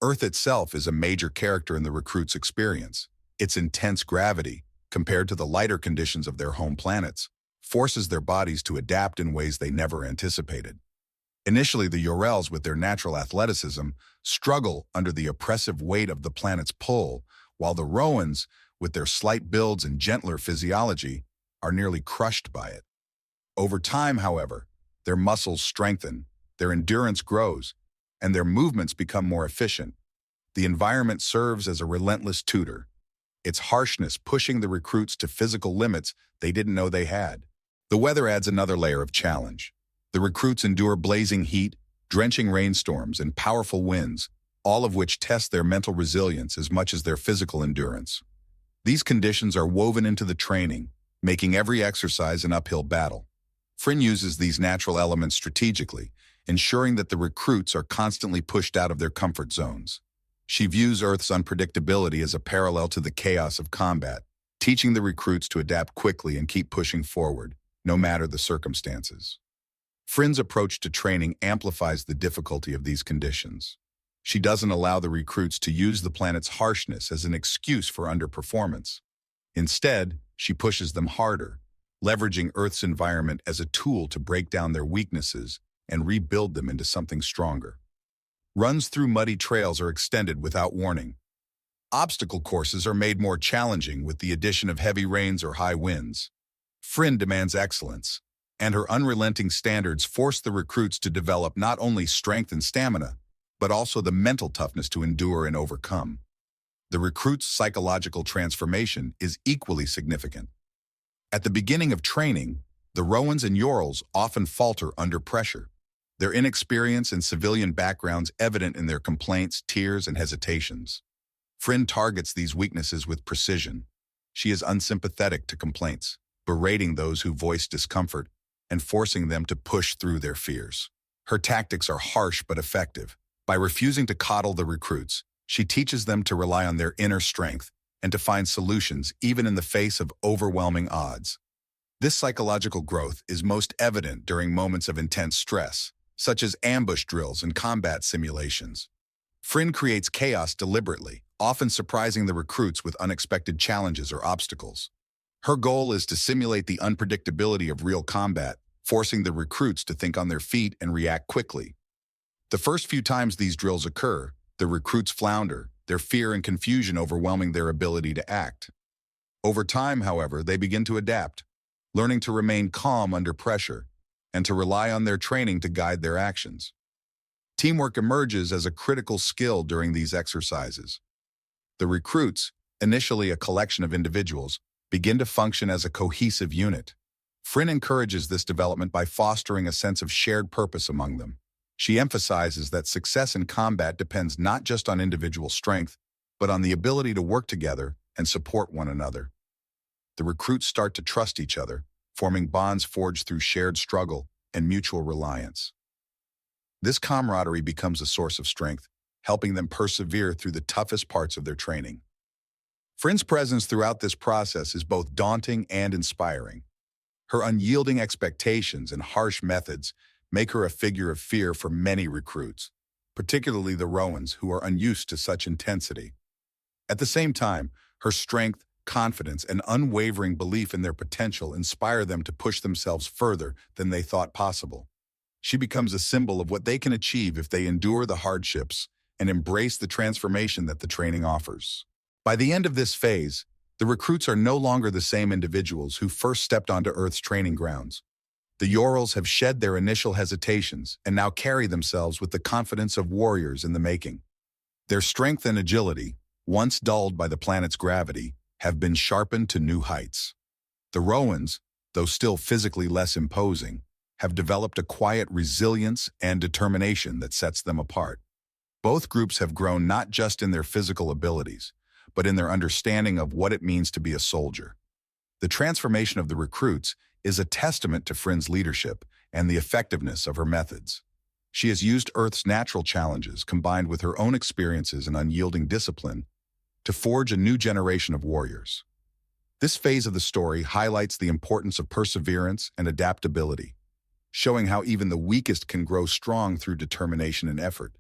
Speaker 1: Earth itself is a major character in the recruits' experience. Its intense gravity, compared to the lighter conditions of their home planets, forces their bodies to adapt in ways they never anticipated. Initially, the Urals, with their natural athleticism, struggle under the oppressive weight of the planet's pull, while the Rowans, with their slight builds and gentler physiology, are nearly crushed by it. Over time, however, their muscles strengthen, their endurance grows, and their movements become more efficient. The environment serves as a relentless tutor, its harshness pushing the recruits to physical limits they didn't know they had. The weather adds another layer of challenge. The recruits endure blazing heat, drenching rainstorms, and powerful winds, all of which test their mental resilience as much as their physical endurance. These conditions are woven into the training, making every exercise an uphill battle. Frinn uses these natural elements strategically, ensuring that the recruits are constantly pushed out of their comfort zones. She views Earth's unpredictability as a parallel to the chaos of combat, teaching the recruits to adapt quickly and keep pushing forward, no matter the circumstances. Frinn's approach to training amplifies the difficulty of these conditions. She doesn't allow the recruits to use the planet's harshness as an excuse for underperformance. Instead, she pushes them harder, leveraging Earth's environment as a tool to break down their weaknesses and rebuild them into something stronger. Runs through muddy trails are extended without warning. Obstacle courses are made more challenging with the addition of heavy rains or high winds. Frinn demands excellence, and her unrelenting standards force the recruits to develop not only strength and stamina, but also the mental toughness to endure and overcome. The recruit's psychological transformation is equally significant. At the beginning of training, the Rowans and Urals often falter under pressure, their inexperience and civilian backgrounds evident in their complaints, tears, and hesitations. Frinn targets these weaknesses with precision. She is unsympathetic to complaints, berating those who voice discomfort and forcing them to push through their fears. Her tactics are harsh but effective. By refusing to coddle the recruits, she teaches them to rely on their inner strength and to find solutions even in the face of overwhelming odds. This psychological growth is most evident during moments of intense stress, such as ambush drills and combat simulations. Frinn creates chaos deliberately, often surprising the recruits with unexpected challenges or obstacles. Her goal is to simulate the unpredictability of real combat, forcing the recruits to think on their feet and react quickly. The first few times these drills occur, the recruits flounder, their fear and confusion overwhelming their ability to act. Over time, however, they begin to adapt, learning to remain calm under pressure and to rely on their training to guide their actions. Teamwork emerges as a critical skill during these exercises. The recruits, initially a collection of individuals, begin to function as a cohesive unit. Frinn encourages this development by fostering a sense of shared purpose among them. She emphasizes that success in combat depends not just on individual strength, but on the ability to work together and support one another. The recruits start to trust each other, forming bonds forged through shared struggle and mutual reliance. This camaraderie becomes a source of strength, helping them persevere through the toughest parts of their training. Frinn's presence throughout this process is both daunting and inspiring. Her unyielding expectations and harsh methods make her a figure of fear for many recruits, particularly the Rowans who are unused to such intensity. At the same time, her strength, confidence, and unwavering belief in their potential inspire them to push themselves further than they thought possible. She becomes a symbol of what they can achieve if they endure the hardships and embrace the transformation that the training offers. By the end of this phase, The recruits are no longer the same individuals who first stepped onto Earth's training grounds. The Urals have shed their initial hesitations and now carry themselves with the confidence of warriors in the making. Their strength and agility, once dulled by the planet's gravity, have been sharpened to new heights. The Roans, though still physically less imposing, have developed a quiet resilience and determination that sets them apart. Both groups have grown not just in their physical abilities, but in their understanding of what it means to be a soldier. The transformation of the recruits is a testament to Frinn's leadership and the effectiveness of her methods. She has used Earth's natural challenges, combined with her own experiences and unyielding discipline, to forge a new generation of warriors. This phase of the story highlights the importance of perseverance and adaptability, showing how even the weakest can grow strong through determination and effort.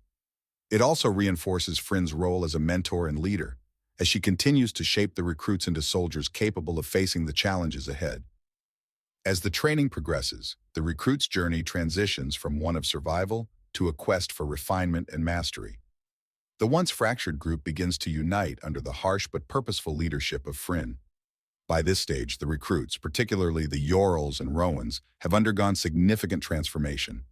Speaker 1: It also reinforces Frinn's role as a mentor and leader, as she continues to shape the recruits into soldiers capable of facing the challenges ahead. As the training progresses, the recruit's journey transitions from one of survival to a quest for refinement and mastery. The once fractured group begins to unite under the harsh but purposeful leadership of Frinn. By this stage, the recruits, particularly the Urals and Roans, have undergone significant transformation.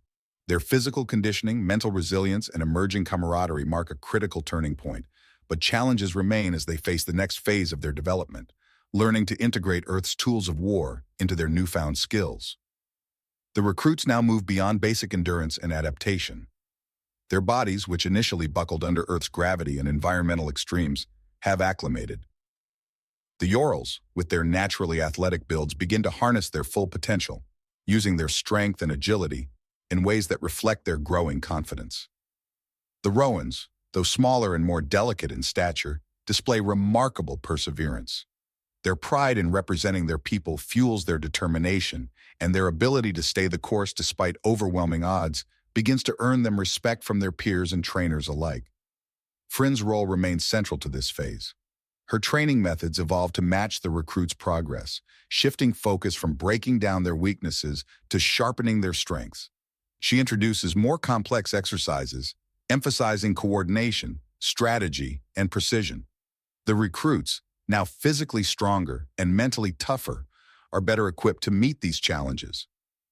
Speaker 1: Their physical conditioning, mental resilience, and emerging camaraderie mark a critical turning point, but challenges remain as they face the next phase of their development, learning to integrate Earth's tools of war into their newfound skills. The recruits now move beyond basic endurance and adaptation. Their bodies, which initially buckled under Earth's gravity and environmental extremes, have acclimated. The Urals, with their naturally athletic builds, begin to harness their full potential, using their strength and agility in ways that reflect their growing confidence. The Roans, though smaller and more delicate in stature, display remarkable perseverance. Their pride in representing their people fuels their determination, and their ability to stay the course despite overwhelming odds begins to earn them respect from their peers and trainers alike. Frinn's role remains central to this phase. Her training methods evolve to match the recruits' progress, shifting focus from breaking down their weaknesses to sharpening their strengths. She introduces more complex exercises, emphasizing coordination, strategy, and precision. The recruits, now physically stronger and mentally tougher, are better equipped to meet these challenges.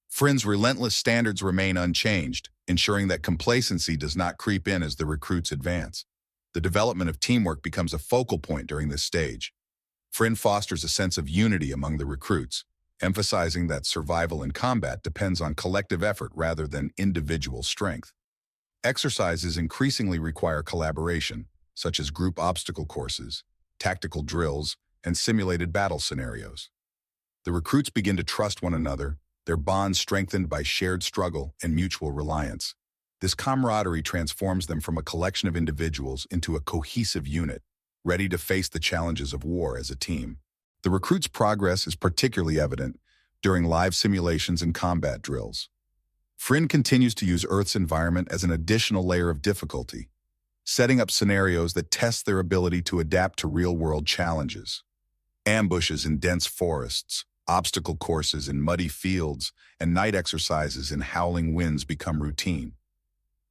Speaker 1: Frinn's relentless standards remain unchanged, ensuring that complacency does not creep in as the recruits advance. The development of teamwork becomes a focal point during this stage. Frinn fosters a sense of unity among the recruits, emphasizing that survival in combat depends on collective effort rather than individual strength. Exercises increasingly require collaboration, such as group obstacle courses, tactical drills, and simulated battle scenarios. The recruits begin to trust one another, their bonds strengthened by shared struggle and mutual reliance. This camaraderie transforms them from a collection of individuals into a cohesive unit, ready to face the challenges of war as a team. The recruits' progress is particularly evident during live simulations and combat drills. Frinn continues to use Earth's environment as an additional layer of difficulty, setting up scenarios that test their ability to adapt to real-world challenges. Ambushes in dense forests, obstacle courses in muddy fields, and night exercises in howling winds become routine.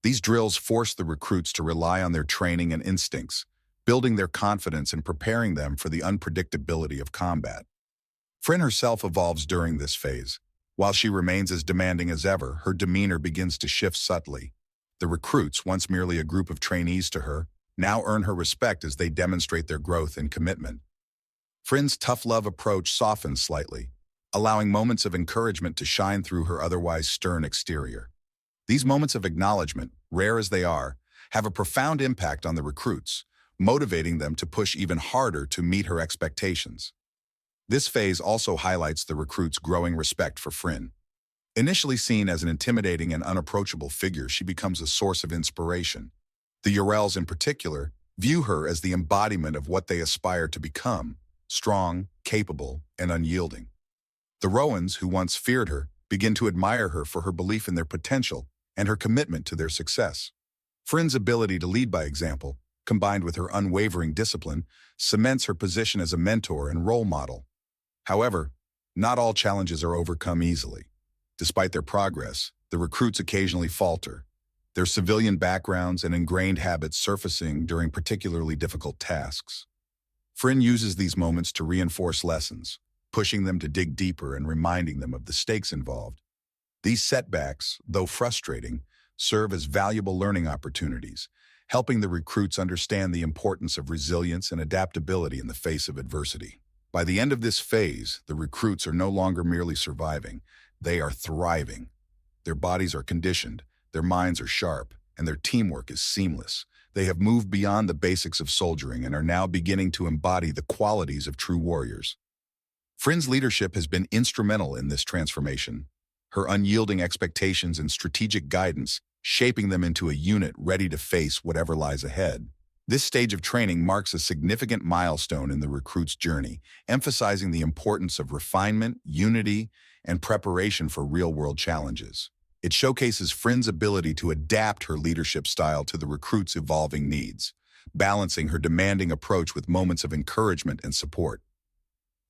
Speaker 1: These drills force the recruits to rely on their training and instincts, building their confidence and preparing them for the unpredictability of combat. Frinn herself evolves during this phase. While she remains as demanding as ever, her demeanor begins to shift subtly. The recruits, once merely a group of trainees to her, now earn her respect as they demonstrate their growth and commitment. Frinn's tough-love approach softens slightly, allowing moments of encouragement to shine through her otherwise stern exterior. These moments of acknowledgement, rare as they are, have a profound impact on the recruits, motivating them to push even harder to meet her expectations. This phase also highlights the recruits' growing respect for Frinn. Initially seen as an intimidating and unapproachable figure, she becomes a source of inspiration. The Urals, in particular, view her as the embodiment of what they aspire to become: strong, capable, and unyielding. The Roans, who once feared her, begin to admire her for her belief in their potential and her commitment to their success. Frinn's ability to lead by example, combined with her unwavering discipline, cements her position as a mentor and role model. However, not all challenges are overcome easily. Despite their progress, the recruits occasionally falter, their civilian backgrounds and ingrained habits surfacing during particularly difficult tasks. Fryn uses these moments to reinforce lessons, pushing them to dig deeper and reminding them of the stakes involved. These setbacks, though frustrating, serve as valuable learning opportunities, helping the recruits understand the importance of resilience and adaptability in the face of adversity. By the end of this phase, the recruits are no longer merely surviving, they are thriving. Their bodies are conditioned, their minds are sharp, and their teamwork is seamless. They have moved beyond the basics of soldiering and are now beginning to embody the qualities of true warriors. Fryn's leadership has been instrumental in this transformation, her unyielding expectations and strategic guidance shaping them into a unit ready to face whatever lies ahead. This stage of training marks a significant milestone in the recruit's journey, emphasizing the importance of refinement, unity, and preparation for real-world challenges. It showcases Fryn's ability to adapt her leadership style to the recruit's evolving needs, balancing her demanding approach with moments of encouragement and support.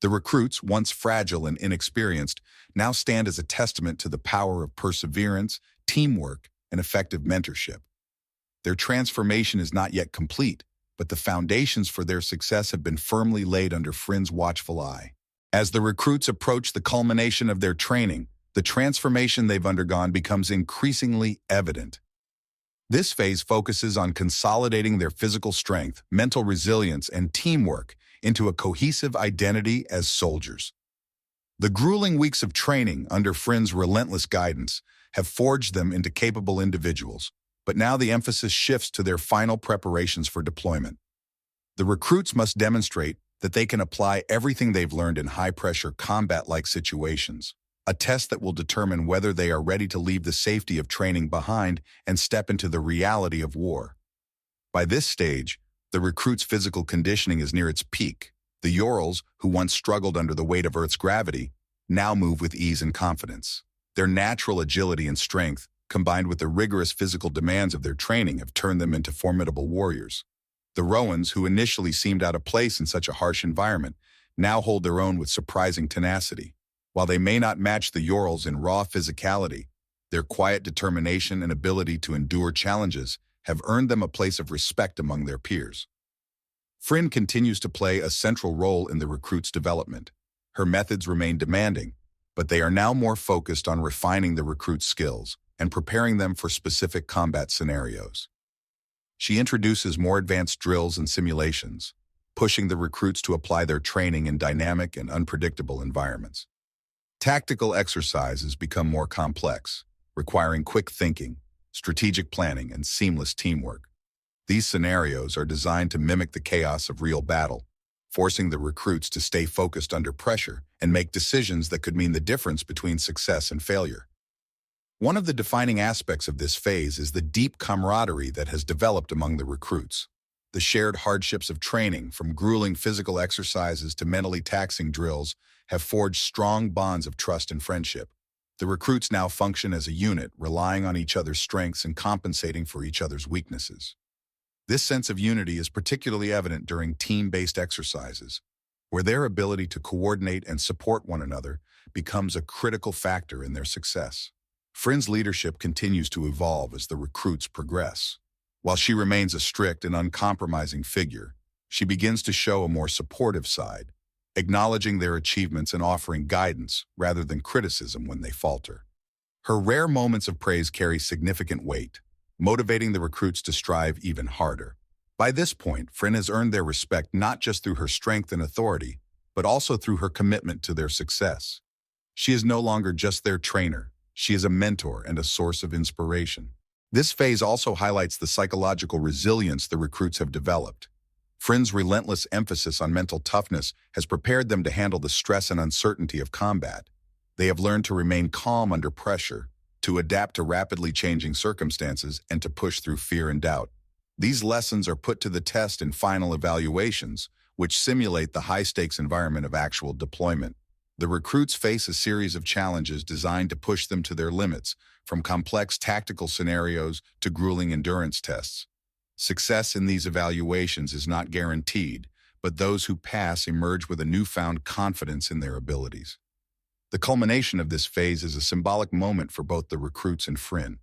Speaker 1: The recruits, once fragile and inexperienced, now stand as a testament to the power of perseverance, teamwork, and effective mentorship. Their transformation is not yet complete, but the foundations for their success have been firmly laid under Fryn's watchful eye. As the recruits approach the culmination of their training, the transformation they've undergone becomes increasingly evident. This phase focuses on consolidating their physical strength, mental resilience, and teamwork into a cohesive identity as soldiers. The grueling weeks of training under Fryn's relentless guidance have forged them into capable individuals, but now the emphasis shifts to their final preparations for deployment. The recruits must demonstrate that they can apply everything they've learned in high-pressure combat-like situations, a test that will determine whether they are ready to leave the safety of training behind and step into the reality of war. By this stage, the recruit's physical conditioning is near its peak. The Urals, who once struggled under the weight of Earth's gravity, now move with ease and confidence. Their natural agility and strength, combined with the rigorous physical demands of their training, have turned them into formidable warriors. The Roans, who initially seemed out of place in such a harsh environment, now hold their own with surprising tenacity. While they may not match the Urals in raw physicality, their quiet determination and ability to endure challenges have earned them a place of respect among their peers. Fryn continues to play a central role in the recruit's development. Her methods remain demanding, but they are now more focused on refining the recruit's skills and preparing them for specific combat scenarios. She introduces more advanced drills and simulations, pushing the recruits to apply their training in dynamic and unpredictable environments. Tactical exercises become more complex, requiring quick thinking, strategic planning, and seamless teamwork. These scenarios are designed to mimic the chaos of real battle, forcing the recruits to stay focused under pressure and make decisions that could mean the difference between success and failure. One of the defining aspects of this phase is the deep camaraderie that has developed among the recruits. The shared hardships of training, from grueling physical exercises to mentally taxing drills, have forged strong bonds of trust and friendship. The recruits now function as a unit, relying on each other's strengths and compensating for each other's weaknesses. This sense of unity is particularly evident during team-based exercises, where their ability to coordinate and support one another becomes a critical factor in their success. Fryn's leadership continues to evolve as the recruits progress. While she remains a strict and uncompromising figure, she begins to show a more supportive side, acknowledging their achievements and offering guidance rather than criticism when they falter. Her rare moments of praise carry significant weight, motivating the recruits to strive even harder. By this point, Fryn has earned their respect not just through her strength and authority, but also through her commitment to their success. She is no longer just their trainer. She is a mentor and a source of inspiration. This phase also highlights the psychological resilience the recruits have developed. Fryn's relentless emphasis on mental toughness has prepared them to handle the stress and uncertainty of combat. They have learned to remain calm under pressure, to adapt to rapidly changing circumstances, and to push through fear and doubt. These lessons are put to the test in final evaluations, which simulate the high-stakes environment of actual deployment. The recruits face a series of challenges designed to push them to their limits, from complex tactical scenarios to grueling endurance tests. Success in these evaluations is not guaranteed, but those who pass emerge with a newfound confidence in their abilities. The culmination of this phase is a symbolic moment for both the recruits and Fryn.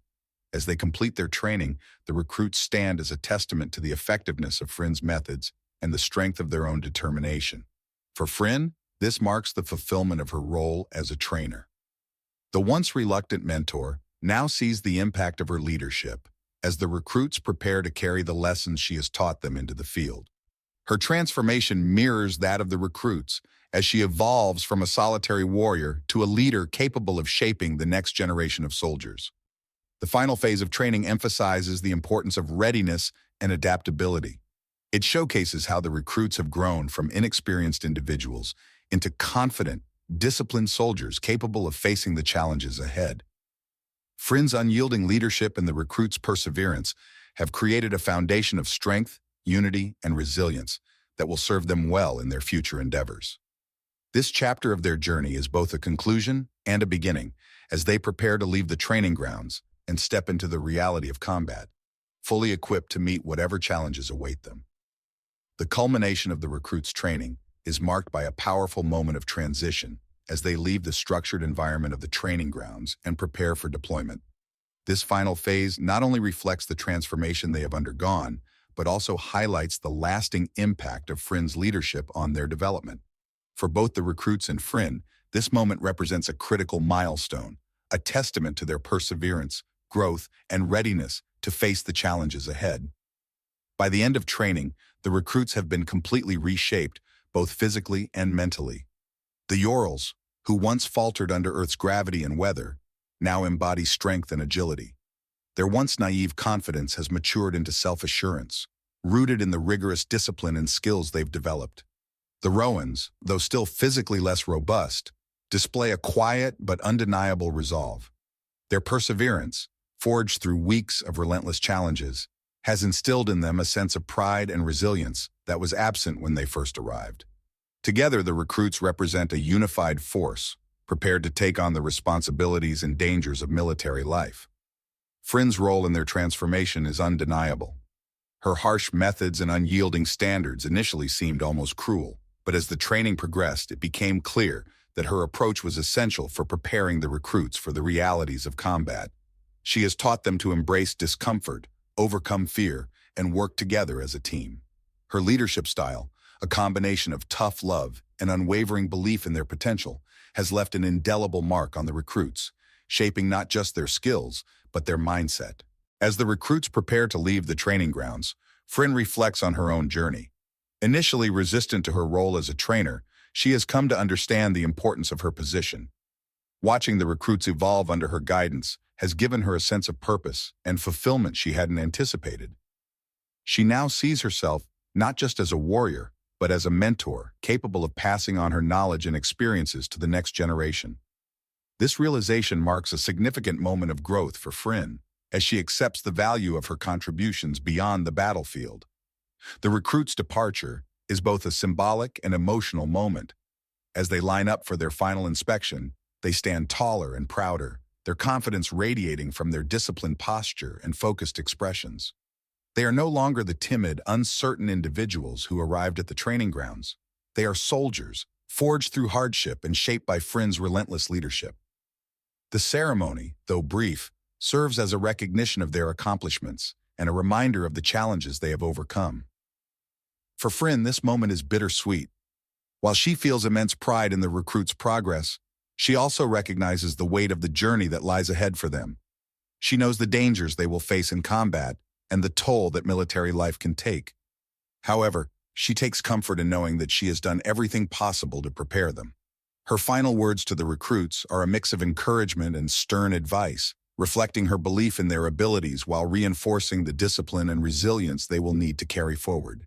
Speaker 1: As they complete their training, the recruits stand as a testament to the effectiveness of Fryn's methods and the strength of their own determination. For Fryn, this marks the fulfillment of her role as a trainer. The once reluctant mentor now sees the impact of her leadership as the recruits prepare to carry the lessons she has taught them into the field. Her transformation mirrors that of the recruits as she evolves from a solitary warrior to a leader capable of shaping the next generation of soldiers. The final phase of training emphasizes the importance of readiness and adaptability. It showcases how the recruits have grown from inexperienced individuals into confident, disciplined soldiers capable of facing the challenges ahead. Fryn's unyielding leadership and the recruits' perseverance have created a foundation of strength, unity, and resilience that will serve them well in their future endeavors. This chapter of their journey is both a conclusion and a beginning as they prepare to leave the training grounds and step into the reality of combat, fully equipped to meet whatever challenges await them. The culmination of the recruits' training is marked by a powerful moment of transition as they leave the structured environment of the training grounds and prepare for deployment. This final phase not only reflects the transformation they have undergone, but also highlights the lasting impact of Fryn's leadership on their development. For both the recruits and Fryn, this moment represents a critical milestone, a testament to their perseverance, growth, and readiness to face the challenges ahead. By the end of training, the recruits have been completely reshaped, both physically and mentally. The Urals, who once faltered under Earth's gravity and weather, now embody strength and agility. Their once naive confidence has matured into self-assurance, rooted in the rigorous discipline and skills they've developed. The Roans, though still physically less robust, display a quiet but undeniable resolve. Their perseverance, forged through weeks of relentless challenges, has instilled in them a sense of pride and resilience that was absent when they first arrived. Together, the recruits represent a unified force, prepared to take on the responsibilities and dangers of military life. Fryn's role in their transformation is undeniable. Her harsh methods and unyielding standards initially seemed almost cruel, but as the training progressed, it became clear that her approach was essential for preparing the recruits for the realities of combat. She has taught them to embrace discomfort, overcome fear, and work together as a team. Her leadership style, a combination of tough love and unwavering belief in their potential, has left an indelible mark on the recruits, shaping not just their skills, but their mindset. As the recruits prepare to leave the training grounds, Fryn reflects on her own journey. Initially resistant to her role as a trainer, she has come to understand the importance of her position. Watching the recruits evolve under her guidance has given her a sense of purpose and fulfillment she hadn't anticipated. She now sees herself not just as a warrior, but as a mentor capable of passing on her knowledge and experiences to the next generation. This realization marks a significant moment of growth for Fryn, as she accepts the value of her contributions beyond the battlefield. The recruits' departure is both a symbolic and emotional moment. As they line up for their final inspection, they stand taller and prouder, their confidence radiating from their disciplined posture and focused expressions. They are no longer the timid, uncertain individuals who arrived at the training grounds. They are soldiers, forged through hardship and shaped by Fryn's relentless leadership. The ceremony, though brief, serves as a recognition of their accomplishments and a reminder of the challenges they have overcome. For Fryn, this moment is bittersweet. While she feels immense pride in the recruits' progress, she also recognizes the weight of the journey that lies ahead for them. She knows the dangers they will face in combat and the toll that military life can take. However, she takes comfort in knowing that she has done everything possible to prepare them. Her final words to the recruits are a mix of encouragement and stern advice, reflecting her belief in their abilities while reinforcing the discipline and resilience they will need to carry forward.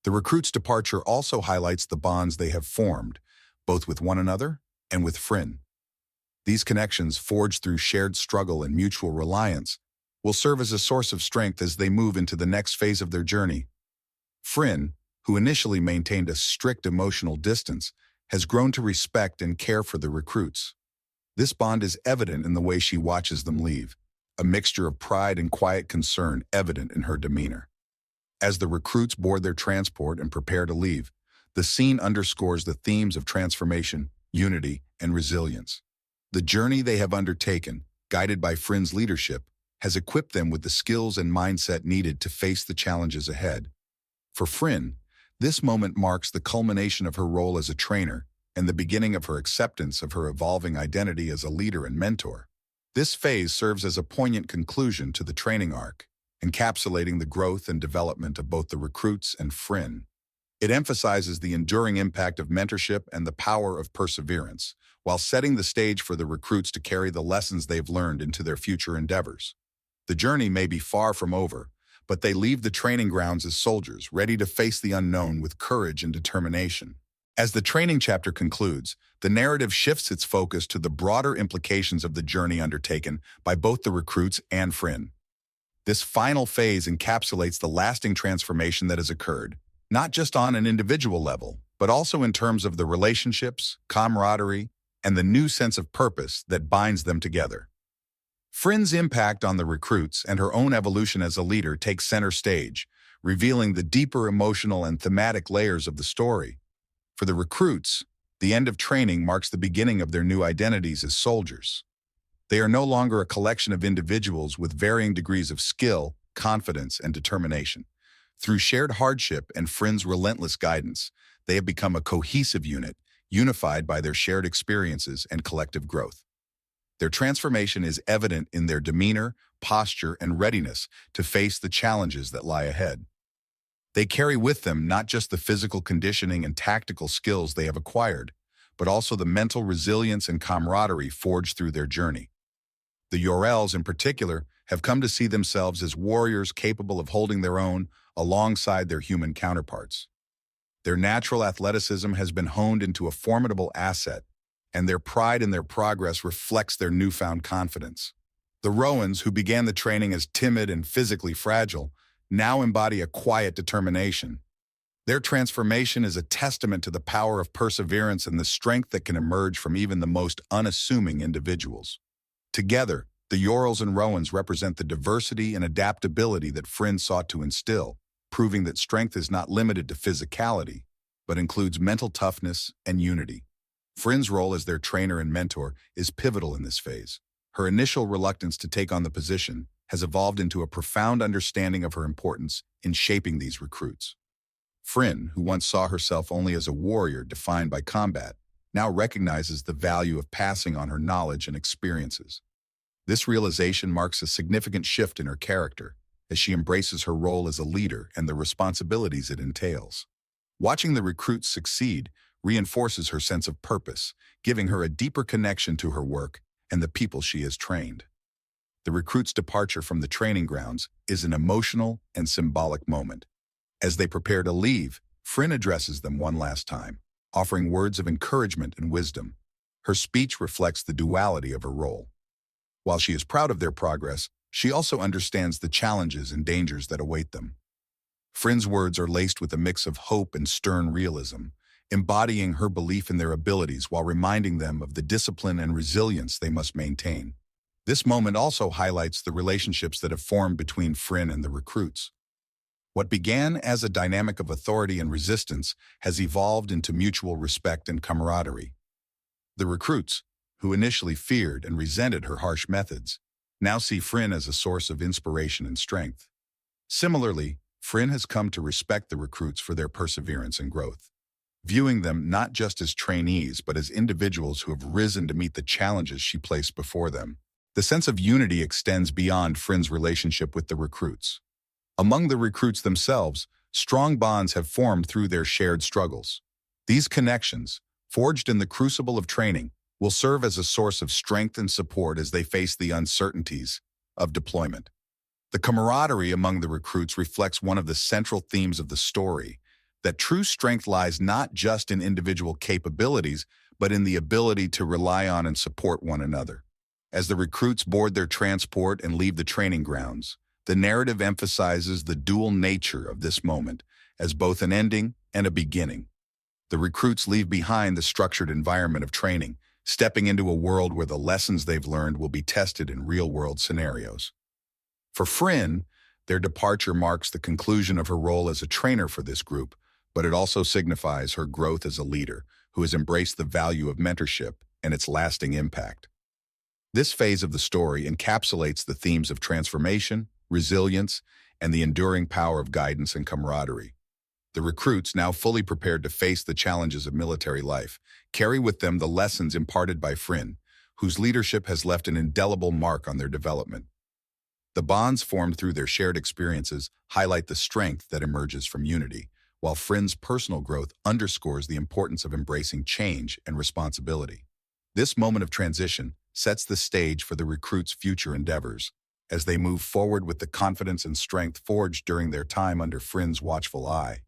Speaker 1: The recruits' departure also highlights the bonds they have formed, both with one another and with Fryn. These connections, forged through shared struggle and mutual reliance, will serve as a source of strength as they move into the next phase of their journey. Fryn, who initially maintained a strict emotional distance, has grown to respect and care for the recruits. This bond is evident in the way she watches them leave, a mixture of pride and quiet concern evident in her demeanor. As the recruits board their transport and prepare to leave, the scene underscores the themes of transformation, unity, and resilience. The journey they have undertaken, guided by Fryn's leadership, has equipped them with the skills and mindset needed to face the challenges ahead. For Fryn, This moment marks the culmination of her role as a trainer and the beginning of her acceptance of her evolving identity as a leader and mentor. This phase serves as a poignant conclusion to the training arc, encapsulating the growth and development of both the recruits and Fryn. It emphasizes the enduring impact of mentorship and the power of perseverance, while setting the stage for the recruits to carry the lessons they've learned into their future endeavors. The journey may be far from over, but they leave the training grounds as soldiers, ready to face the unknown with courage and determination. As the training chapter concludes, the narrative shifts its focus to the broader implications of the journey undertaken by both the recruits and Fryn. This final phase encapsulates the lasting transformation that has occurred, not just on an individual level, but also in terms of the relationships, camaraderie, and the new sense of purpose that binds them together. Fryn's impact on the recruits and her own evolution as a leader takes center stage, revealing the deeper emotional and thematic layers of the story. For the recruits, the end of training marks the beginning of their new identities as soldiers. They are no longer a collection of individuals with varying degrees of skill, confidence, and determination. Through shared hardship and Fryn's relentless guidance, they have become a cohesive unit, unified by their shared experiences and collective growth. Their transformation is evident in their demeanor, posture, and readiness to face the challenges that lie ahead. They carry with them not just the physical conditioning and tactical skills they have acquired, but also the mental resilience and camaraderie forged through their journey. The Yorels, in particular, have come to see themselves as warriors capable of holding their own alongside their human counterparts. Their natural athleticism has been honed into a formidable asset, and their pride in their progress reflects their newfound confidence. The Rowans, who began the training as timid and physically fragile, now embody a quiet determination. Their transformation is a testament to the power of perseverance and the strength that can emerge from even the most unassuming individuals. Together, the Yorels and Rowans represent the diversity and adaptability that Fryn sought to instill, proving that strength is not limited to physicality, but includes mental toughness and unity. Fryn's role as their trainer and mentor is pivotal in this phase. Her initial reluctance to take on the position has evolved into a profound understanding of her importance in shaping these recruits. Fryn, who once saw herself only as a warrior defined by combat, now recognizes the value of passing on her knowledge and experiences. This realization marks a significant shift in her character, as she embraces her role as a leader and the responsibilities it entails. Watching the recruits succeed reinforces her sense of purpose, giving her a deeper connection to her work and the people she has trained. The recruits' departure from the training grounds is an emotional and symbolic moment. As they prepare to leave, Fryn addresses them one last time, offering words of encouragement and wisdom. Her speech reflects the duality of her role. While she is proud of their progress, she also understands the challenges and dangers that await them. Fryn's words are laced with a mix of hope and stern realism, embodying her belief in their abilities while reminding them of the discipline and resilience they must maintain. This moment also highlights the relationships that have formed between Fryn and the recruits. What began as a dynamic of authority and resistance has evolved into mutual respect and camaraderie. The recruits, who initially feared and resented her harsh methods, now see Fryn as a source of inspiration and strength. Similarly, Fryn has come to respect the recruits for their perseverance and growth, viewing them not just as trainees but as individuals who have risen to meet the challenges she placed before them. The sense of unity extends beyond Fryn's relationship with the recruits. Among the recruits themselves, strong bonds have formed through their shared struggles. These connections, forged in the crucible of training, will serve as a source of strength and support as they face the uncertainties of deployment. The camaraderie among the recruits reflects one of the central themes of the story, that true strength lies not just in individual capabilities, but in the ability to rely on and support one another. As the recruits board their transport and leave the training grounds, the narrative emphasizes the dual nature of this moment as both an ending and a beginning. The recruits leave behind the structured environment of training, stepping into a world where the lessons they've learned will be tested in real-world scenarios. For Fryn, their departure marks the conclusion of her role as a trainer for this group, but it also signifies her growth as a leader who has embraced the value of mentorship and its lasting impact. This phase of the story encapsulates the themes of transformation, resilience, and the enduring power of guidance and camaraderie. The recruits, now fully prepared to face the challenges of military life, carry with them the lessons imparted by Frin, whose leadership has left an indelible mark on their development. The bonds formed through their shared experiences highlight the strength that emerges from unity, while Frin's personal growth underscores the importance of embracing change and responsibility. This moment of transition sets the stage for the recruits' future endeavors, as they move forward with the confidence and strength forged during their time under Frin's watchful eye.